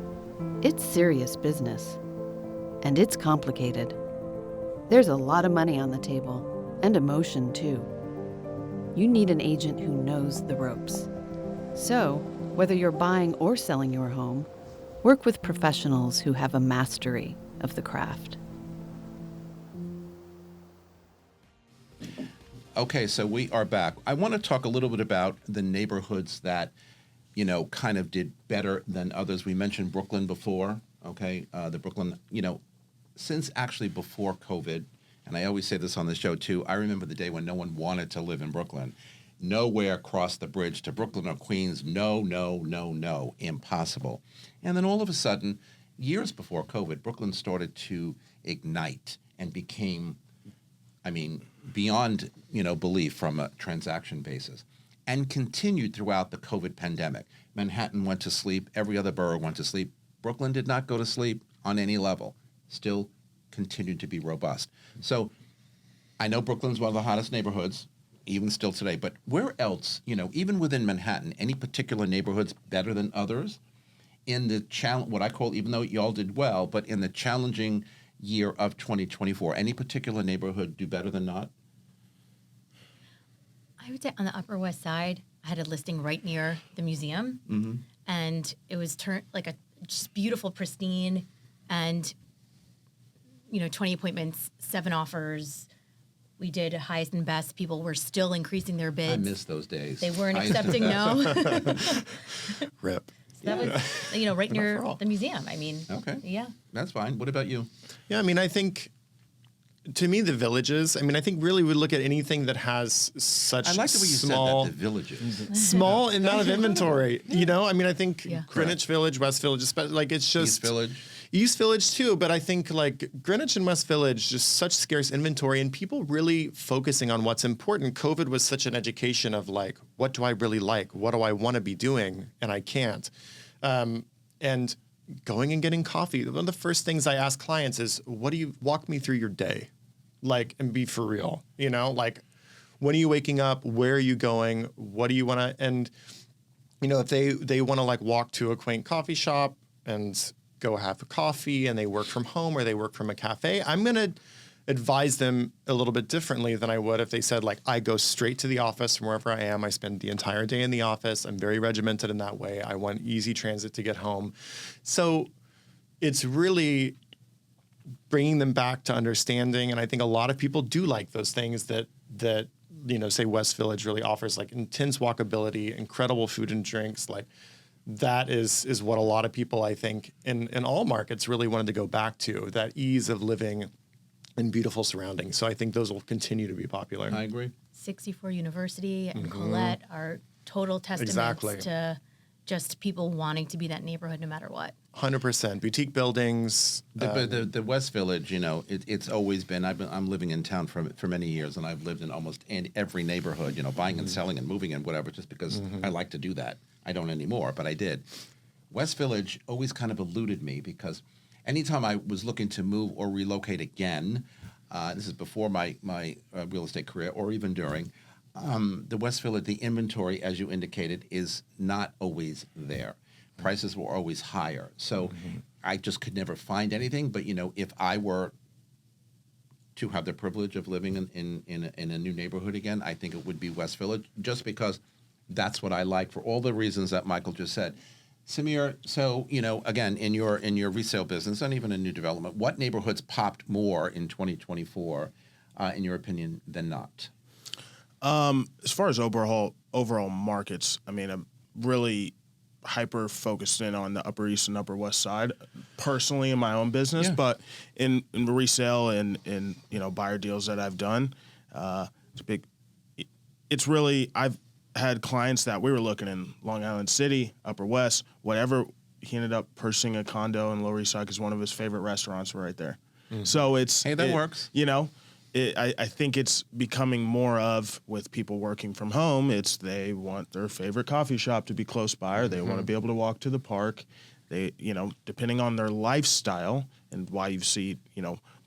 it's serious business. And it's complicated. There's a lot of money on the table, and emotion too. You need an agent who knows the ropes. So, whether you're buying or selling your home, work with professionals who have a mastery of the craft. Okay, so we are back. I want to talk a little bit about the neighborhoods that, kind of did better than others. We mentioned Brooklyn before, okay? The Brooklyn, since actually before COVID, and I always say this on the show too, I remember the day when no one wanted to live in Brooklyn. Nowhere crossed the bridge to Brooklyn or Queens. No, impossible. And then all of a sudden, years before COVID, Brooklyn started to ignite and became, beyond, belief from a transaction basis, and continued throughout the COVID pandemic. Manhattan went to sleep. Every other borough went to sleep. Brooklyn did not go to sleep on any level. Still continued to be robust. So I know Brooklyn's one of the hottest neighborhoods, even still today. But where else, even within Manhattan, any particular neighborhoods better than others in the what I call, even though y'all did well, but in the challenging year of 2024, any particular neighborhood do better than not? I would say on the Upper West Side, I had a listing right near the museum, and it was just beautiful, pristine, and 20 appointments, 7 offers. We did highest and best. People were still increasing their bids. I miss those days. They weren't accepting no. Rip. So that was, right near the museum. Okay. Yeah. That's fine. What about you? Yeah, I think, to me, the villages, I think really we look at anything that has such I like the way you small, said that, the villages. small amount of inventory. I think Yeah. Greenwich Village, West Village, it's just East Village. East Village too, but I think Greenwich and West Village, just such scarce inventory and people really focusing on what's important. COVID was such an education of what do I really like? What do I want to be doing? And I can't. And going and getting coffee. One of the first things I ask clients is, walk me through your day? And be for real, when are you waking up? Where are you going? What do you want to, and, if they want to walk to a quaint coffee shop and go have a coffee and they work from home or they work from a cafe, I'm going to advise them a little bit differently than I would if they said, I go straight to the office from wherever I am. I spend the entire day in the office. I'm very regimented in that way. I want easy transit to get home. So it's really bringing them back to understanding. And I think a lot of people do like those things that say West Village really offers, intense walkability, incredible food and drinks, that is what a lot of people, I think, in all markets really wanted to go back to, that ease of living in beautiful surroundings. So I think those will continue to be popular. I agree. 64 University and Colette are total testaments to, just people wanting to be that neighborhood no matter what. 100%. Boutique buildings. The West Village, it's always been. I'm living in town for many years, and I've lived in almost every neighborhood. Buying and selling and moving and whatever, just because I like to do that. I don't anymore, but I did. West Village always kind of eluded me because anytime I was looking to move or relocate again, this is before my real estate career or even during. The West Village, the inventory, as you indicated, is not always there. Prices were always higher. So I just could never find anything. But, if I were to have the privilege of living in a new neighborhood again, I think it would be West Village, just because that's what I like for all the reasons that Michael just said. Samir, so, again, in your resale business and even in new development, what neighborhoods popped more in 2024, in your opinion, than not? As far as overall markets, I'm really hyper focused in on the Upper East and Upper West Side, personally in my own business, but in resale and buyer deals that I've done, it's really, I've had clients that we were looking in Long Island City, Upper West, whatever. He ended up purchasing a condo in Lower East Side because one of his favorite restaurants were right there. So that works. I think it's becoming more of, with people working from home, they want their favorite coffee shop to be close by, or they want to be able to walk to the park. They, depending on their lifestyle and why you see,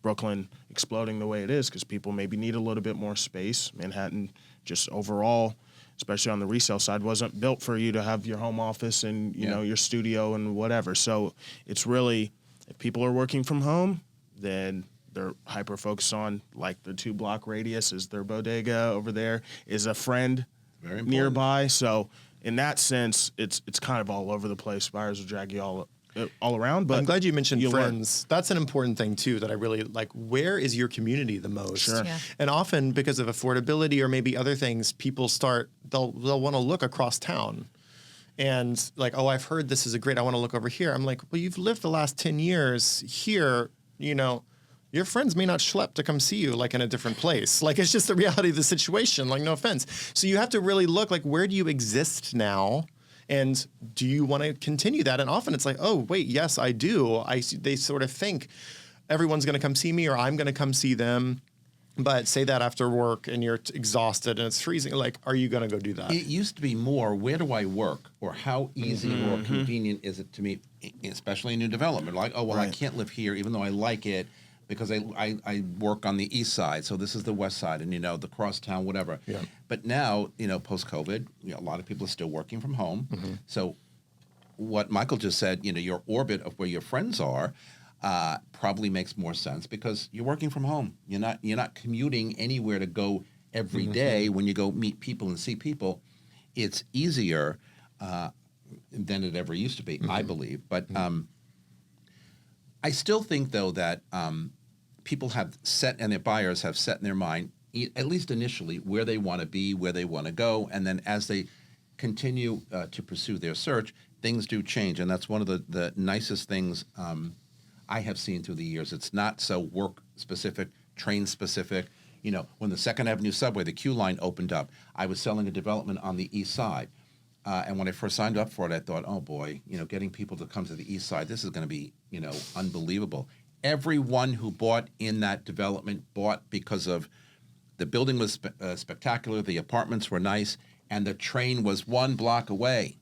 Brooklyn exploding the way it is, because people maybe need a little bit more space. Manhattan, just overall, especially on the resale side, wasn't built for you to have your home office and, your studio and whatever. So it's really, if people are working from home, then they're hyper focused on, like, the 2-block radius is their bodega over there, is a friend nearby. So in that sense, it's kind of all over the place. Buyers will drag you all around. But I'm glad you mentioned friends. That's an important thing too that I really like. Where is your community the most? Sure. Yeah. And often because of affordability or maybe other things, people they'll want to look across town. And like, oh, I've heard this is I want to look over here. I'm like, well, you've lived the last 10 years here, your friends may not schlep to come see you, like, in a different place. Like, it's just the reality of the situation, like, no offense. So you have to really look, like, where do you exist now? And do you want to continue that? And often it's like, oh, wait, yes, I do. They sort of think everyone's going to come see me or I'm going to come see them. But say that after work and you're exhausted and it's freezing. Like, are you going to go do that? It used to be more, where do I work? Or how easy or convenient is it to me, especially in new development? Like, oh, well, I can't live here even though I like it, because I work on the east side, so this is the west side, and the crosstown, whatever. Yeah. But now, post-COVID, a lot of people are still working from home. So what Michael just said, your orbit of where your friends are probably makes more sense because you're working from home. You're not commuting anywhere to go every day. When you go meet people and see people, it's easier than it ever used to be, I believe. But I still think, though, that people have set, and their buyers have set in their mind, at least initially, where they want to be, where they want to go. And then as they continue to pursue their search, things do change. And that's one of the nicest things I have seen through the years. It's not so work-specific, train-specific. When the 2nd Avenue subway, the Q line opened up, I was selling a development on the east side. And when I first signed up for it, I thought, oh, boy, getting people to come to the east side, this is going to be, unbelievable. Everyone who bought in that development bought because of the building was spectacular, the apartments were nice, and the train was 1 block away.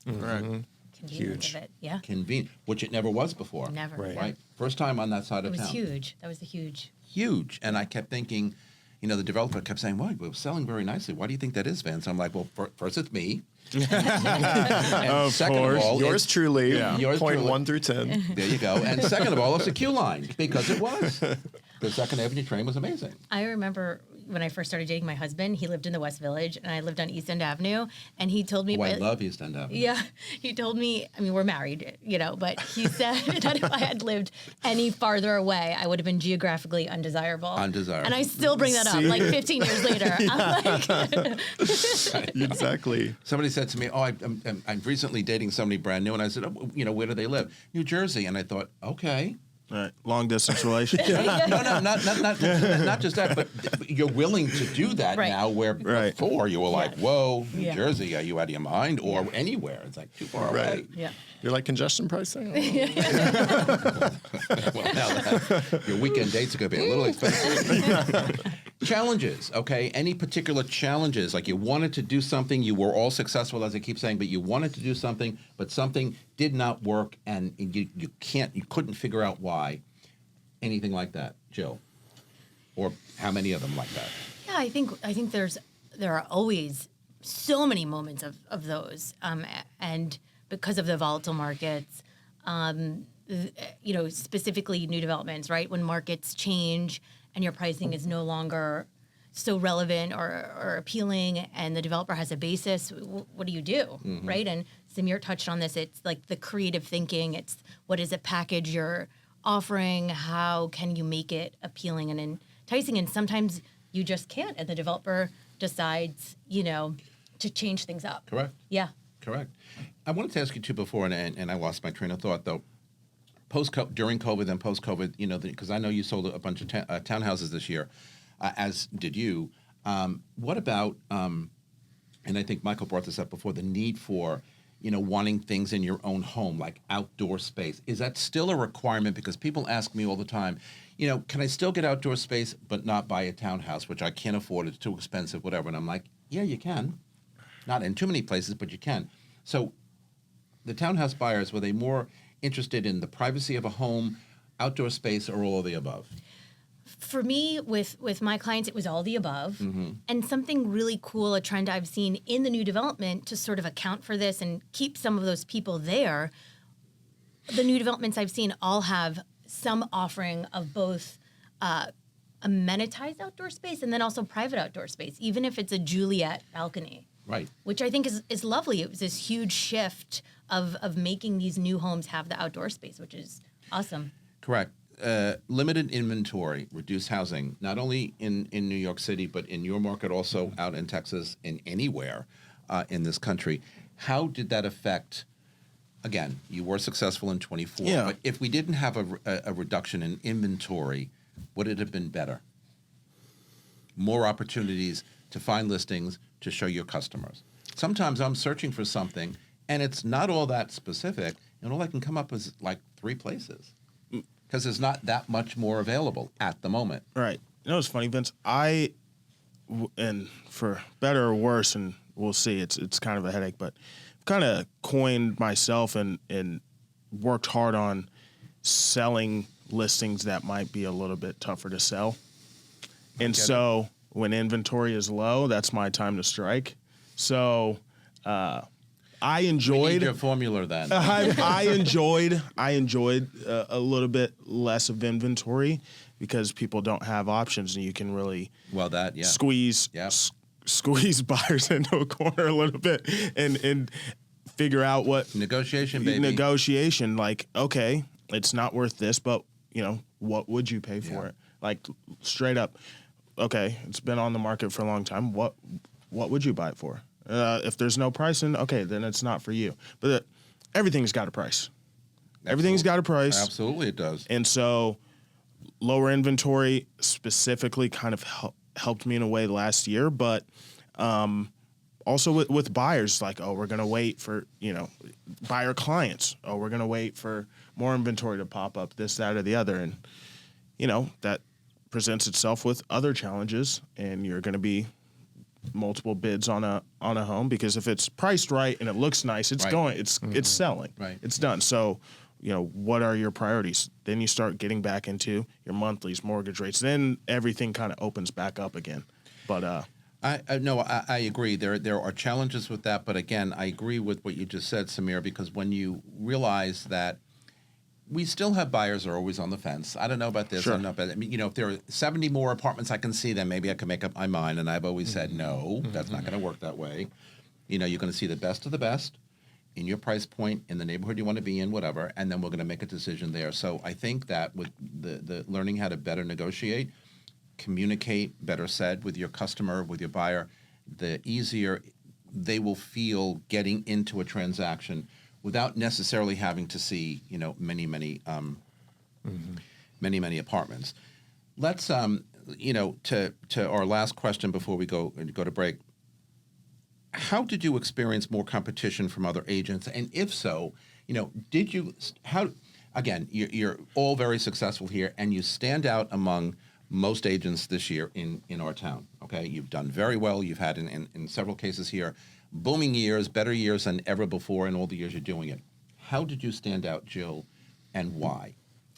Huge. Of it. Yeah. Convenient, which it never was before. Never. Right? First time on that side of town. It was huge. That was huge. Huge. And I kept thinking, the developer kept saying, well, we're selling very nicely. Why do you think that is, Vince? I'm like, well, first it's me. And second of all, yours truly, yours point truly. 1 through 10. There you go. And second of all, it's a Q line, because it was. The 2nd Avenue train was amazing. I remember when I first started dating my husband, he lived in the West Village, and I lived on East End Avenue, and he told me... Oh, I love East End Avenue. Yeah. He told me, we're married, but he said that if I had lived any farther away, I would have been geographically undesirable. Undesirable. And I still bring that up, like 15 years later. I'm like... Exactly. Somebody said to me, oh, I'm recently dating somebody brand new, and I said, oh, where do they live? New Jersey. And I thought, okay. Right. Long distance relationship. No, not just that, but you're willing to do that Right. now, where Right. before you were like, whoa, New Yeah. Jersey, are you out of your mind? Or anywhere. It's like too far away. Right. Yeah. You're like congestion pricing? Well, now your weekend dates are going to be a little expensive. Challenges, okay? Any particular challenges? Like you wanted to do something, you were all successful, as I keep saying, but you wanted to do something, but something did not work, and you couldn't figure out why. Anything like that, Jill? Or how many of them like that? Yeah, I think there are always so many moments of those, and because of the volatile markets, specifically new developments, right? When markets change and your pricing is no longer so relevant or appealing, and the developer has a basis, what do you do, right? And Samir touched on this. It's like the creative thinking. It's what is a package you're offering? How can you make it appealing and enticing? And sometimes you just can't, and the developer decides, to change things up. Correct. Yeah. Correct. I wanted to ask you too before, and I lost my train of thought though. During COVID and post-COVID, because I know you sold a bunch of townhouses this year, as did you. What about, and I think Michael brought this up before, the need for, wanting things in your own home, like outdoor space. Is that still a requirement? Because people ask me all the time, can I still get outdoor space but not buy a townhouse, which I can't afford, it's too expensive, whatever. And I'm like, yeah, you can. Not in too many places, but you can. So the townhouse buyers, were they more interested in the privacy of a home, outdoor space, or all of the above? For me, with my clients, it was all the above. And something really cool, a trend I've seen in the new development to sort of account for this and keep some of those people there, the new developments I've seen all have some offering of both amenitized outdoor space and then also private outdoor space, even if it's a Juliet balcony. Right. Which I think is lovely. It was this huge shift of making these new homes have the outdoor space, which is awesome. Correct. Limited inventory, reduced housing, not only in New York City, but in your market also, out in Texas, and anywhere in this country. How did that affect, again, you were successful in 24, but if we didn't have a reduction in inventory, would it have been better? More opportunities to find listings to show your customers. Sometimes I'm searching for something, and it's not all that specific, and all I can come up is like 3 places. Because there's not that much more available at the moment. Right. It's funny, Vince. And for better or worse, and we'll see, it's kind of a headache, but I've kind of coined myself and worked hard on selling listings that might be a little bit tougher to sell. And so when inventory is low, that's my time to strike. So I enjoyed. We need your formula then. I enjoyed a little bit less of inventory because people don't have options, and you can really squeeze buyers into a corner a little bit and figure out what negotiation, baby. Negotiation, like, okay, it's not worth this, but what would you pay for it? Like straight up, okay, it's been on the market for a long time. What would you buy it for? If there's no pricing, okay, then it's not for you. But everything's got a price. Everything's got a price. Absolutely, it does. And so lower inventory specifically kind of helped me in a way last year, but also with buyers, like, we're going to wait for, buyer clients. We're going to wait for more inventory to pop up, this, that, or the other. And, that presents itself with other challenges, and you're going to be multiple bids on a home, because if it's priced right and it looks nice, it's it's selling. Right. It's done. So, what are your priorities? Then you start getting back into your monthlies, mortgage rates. Then everything kind of opens back up again. But I agree. There are challenges with that, but again, I agree with what you just said, Samir, because when you realize that we still have buyers who are always on the fence. I don't know about this. Sure. I don't know about that. If there are 70 more apartments I can see, then maybe I can make up my mind. And I've always said, no, that's not going to work that way. You're going to see the best of the best in your price point, in the neighborhood you want to be in, whatever, and then we're going to make a decision there. So I think that with the learning how to better negotiate, communicate, better said, with your customer, with your buyer, the easier they will feel getting into a transaction without necessarily having to see, many many apartments. Let's, to our last question before we go to break. How did you experience more competition from other agents? And if so, again, you're all very successful here, and you stand out among most agents this year in our town, okay? You've done very well. You've had, in several cases here, booming years, better years than ever before in all the years you're doing it. How did you stand out, Jill, and why?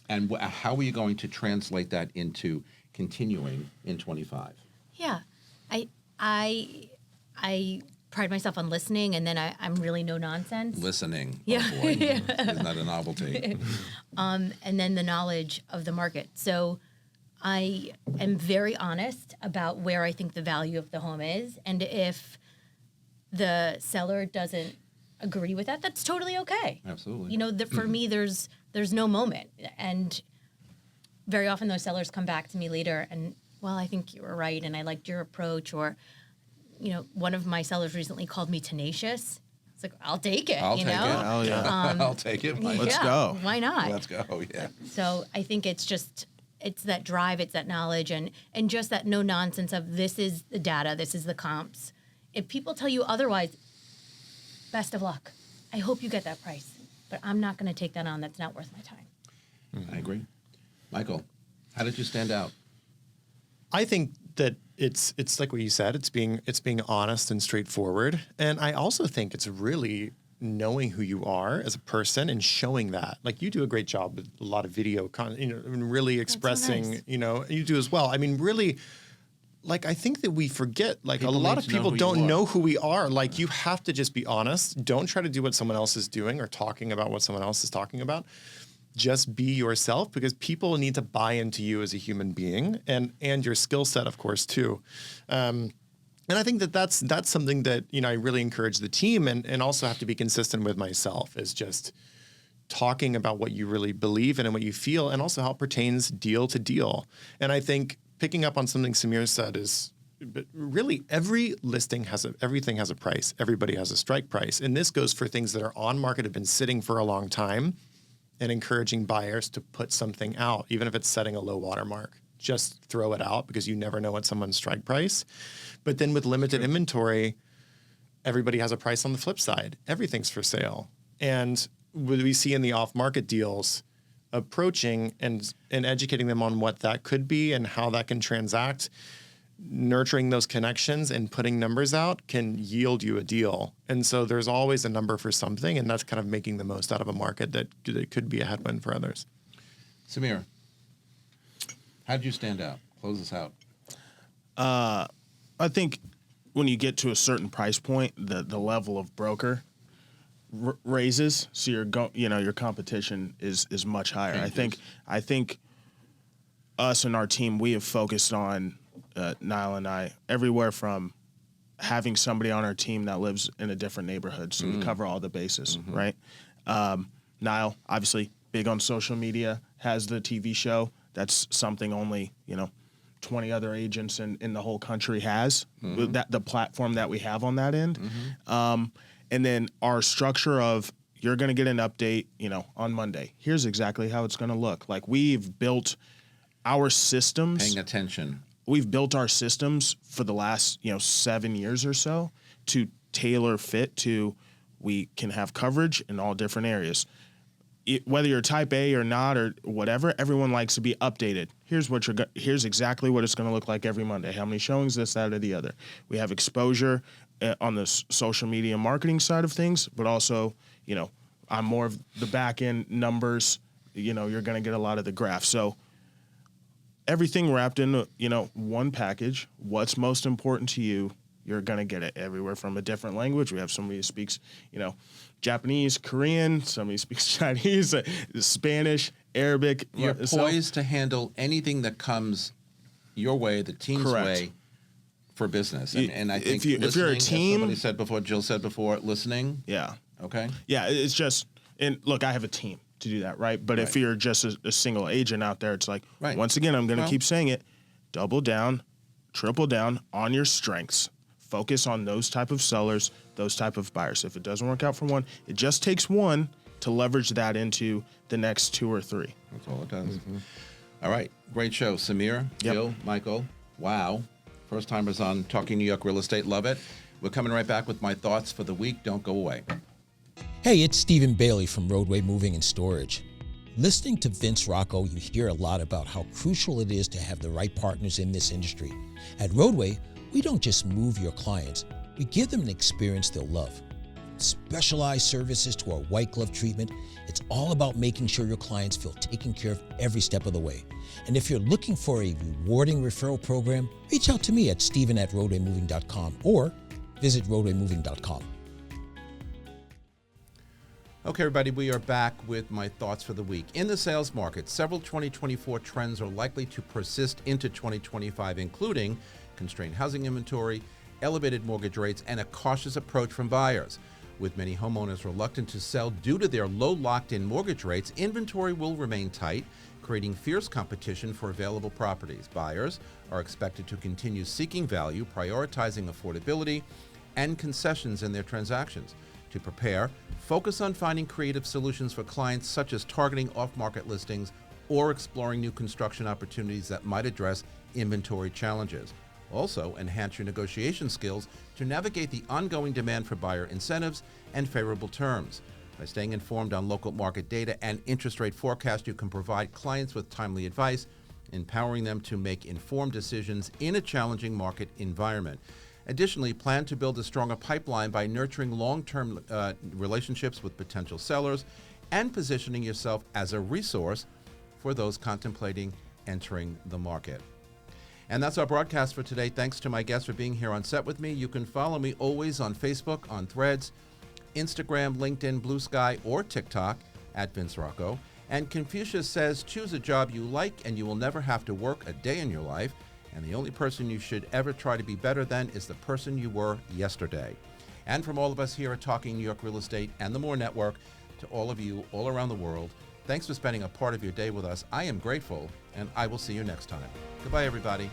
And how are you going to translate that into continuing in 25? Yeah, I pride myself on listening, and then I'm really no nonsense. Listening, Yeah. oh boy, isn't that a novelty? And then the knowledge of the market. So I am very honest about where I think the value of the home is, and if the seller doesn't agree with that, that's totally okay. Absolutely. For me, there's no moment, and very often those sellers come back to me later and, well, I think you were right, and I liked your approach, or one of my sellers recently called me tenacious. It's like, I'll take it. I'll take it. Oh, yeah. I'll take it. Let's go. Why not? Let's go. Yeah. So I think it's that drive, it's that knowledge, and just that no nonsense of this is the data, this is the comps. If people tell you otherwise, best of luck. I hope you get that price, but I'm not going to take that on. That's not worth my time. I agree. Michael, how did you stand out? I think that it's like what you said. It's being honest and straightforward, and I also think it's really knowing who you are as a person and showing that. Like, you do a great job with a lot of video content, and really expressing. so nice. You do as well. I mean, really. Like, I think that we forget, like, People a lot need of to know people who you don't are. know who we are. Like, you have to just be honest. Don't try to do what someone else is doing or talking about what someone else is talking about. Just be yourself, because people need to buy into you as a human being, and your skill set, of course, too. And I think that's something that, I really encourage the team, and also have to be consistent with myself, is just talking about what you really believe in and what you feel, and also how it pertains deal to deal. And I think picking up on something Samir said is, but really every listing everything has a price. Everybody has a strike price. And this goes for things that are on market, have been sitting for a long time, and encouraging buyers to put something out, even if it's setting a low watermark. Just throw it out, because you never know what someone's strike price. But then with limited inventory, everybody has a price on the flip side. Everything's for sale. And what we see in the off-market deals, approaching and educating them on what that could be and how that can transact, nurturing those connections and putting numbers out can yield you a deal. And so there's always a number for something, and that's kind of making the most out of a market that could be a headwind for others. Samir, how did you stand out? Close us out. I think when you get to a certain price point, the level of broker raises, so your competition is much higher. Changes. I think us and our team, we have focused on Niall and I, everywhere from having somebody on our team that lives in a different neighborhood, so we cover all the bases, right? Niall, obviously big on social media, has the TV show. That's something only 20 other agents in the whole country has, that the platform that we have on that end. And then our structure of, you're going to get an update, on Monday. Here's exactly how it's going to look. Like, we've built our systems. Paying attention. We've built our systems for the last, 7 years or so to tailor fit to, we can have coverage in all different areas. Whether you're type A or not or whatever, everyone likes to be updated. Here's exactly what it's going to look like every Monday. How many showings, this, that, or the other. We have exposure on the social media marketing side of things, but also, I'm more of the back end numbers. You're going to get a lot of the graphs. So everything wrapped in, one package. What's most important to you? You're going to get it everywhere from a different language. We have somebody who speaks, Japanese, Korean, somebody speaks Chinese, Spanish, Arabic. You're poised to handle anything that comes your way, the team's way, for business. And I think if you're a team, as somebody said before, Jill said before, listening. Yeah. Okay. Yeah, it's just, and look, I have a team to do that, right? But if you're just a single agent out there, it's like, once again, I'm going to keep saying it, double down, triple down on your strengths. Focus on those type of sellers, those type of buyers. If it doesn't work out for one, it just takes one. to leverage that into the next 2 or 3. That's all it does. All right. Great show. Samir, Jill, Michael. Wow. First timers on Talking New York Real Estate. Love it. We're coming right back with my thoughts for the week. Don't go away. Hey, it's Stephen Bailey from Roadway Moving and Storage. Listening to Vince Rocco, you hear a lot about how crucial it is to have the right partners in this industry. At Roadway, we don't just move your clients, we give them an experience they'll love. Specialized services to our white glove treatment, it's all about making sure your clients feel taken care of every step of the way. And if you're looking for a rewarding referral program, reach out to me at steven@roadwaymoving.com or visit roadwaymoving.com. Okay, everybody, we are back with my thoughts for the week. In the sales market, several 2024 trends are likely to persist into 2025, including constrained housing inventory, elevated mortgage rates, and a cautious approach from buyers. With many homeowners reluctant to sell due to their low locked-in mortgage rates, inventory will remain tight, creating fierce competition for available properties. Buyers are expected to continue seeking value, prioritizing affordability and concessions in their transactions. To prepare, focus on finding creative solutions for clients, such as targeting off-market listings or exploring new construction opportunities that might address inventory challenges. Also, enhance your negotiation skills to navigate the ongoing demand for buyer incentives and favorable terms. By staying informed on local market data and interest rate forecast, you can provide clients with timely advice, empowering them to make informed decisions in a challenging market environment. Additionally, plan to build a stronger pipeline by nurturing long-term relationships with potential sellers and positioning yourself as a resource for those contemplating entering the market. And that's our broadcast for today. Thanks to my guests for being here on set with me. You can follow me always on Facebook, on Threads, Instagram, LinkedIn, Blue Sky, or TikTok at Vince Rocco. And Confucius says, choose a job you like and you will never have to work a day in your life. And the only person you should ever try to be better than is the person you were yesterday. And from all of us here at Talking New York Real Estate and the More Network, to all of you all around the world, thanks for spending a part of your day with us. I am grateful, and I will see you next time. Goodbye, everybody.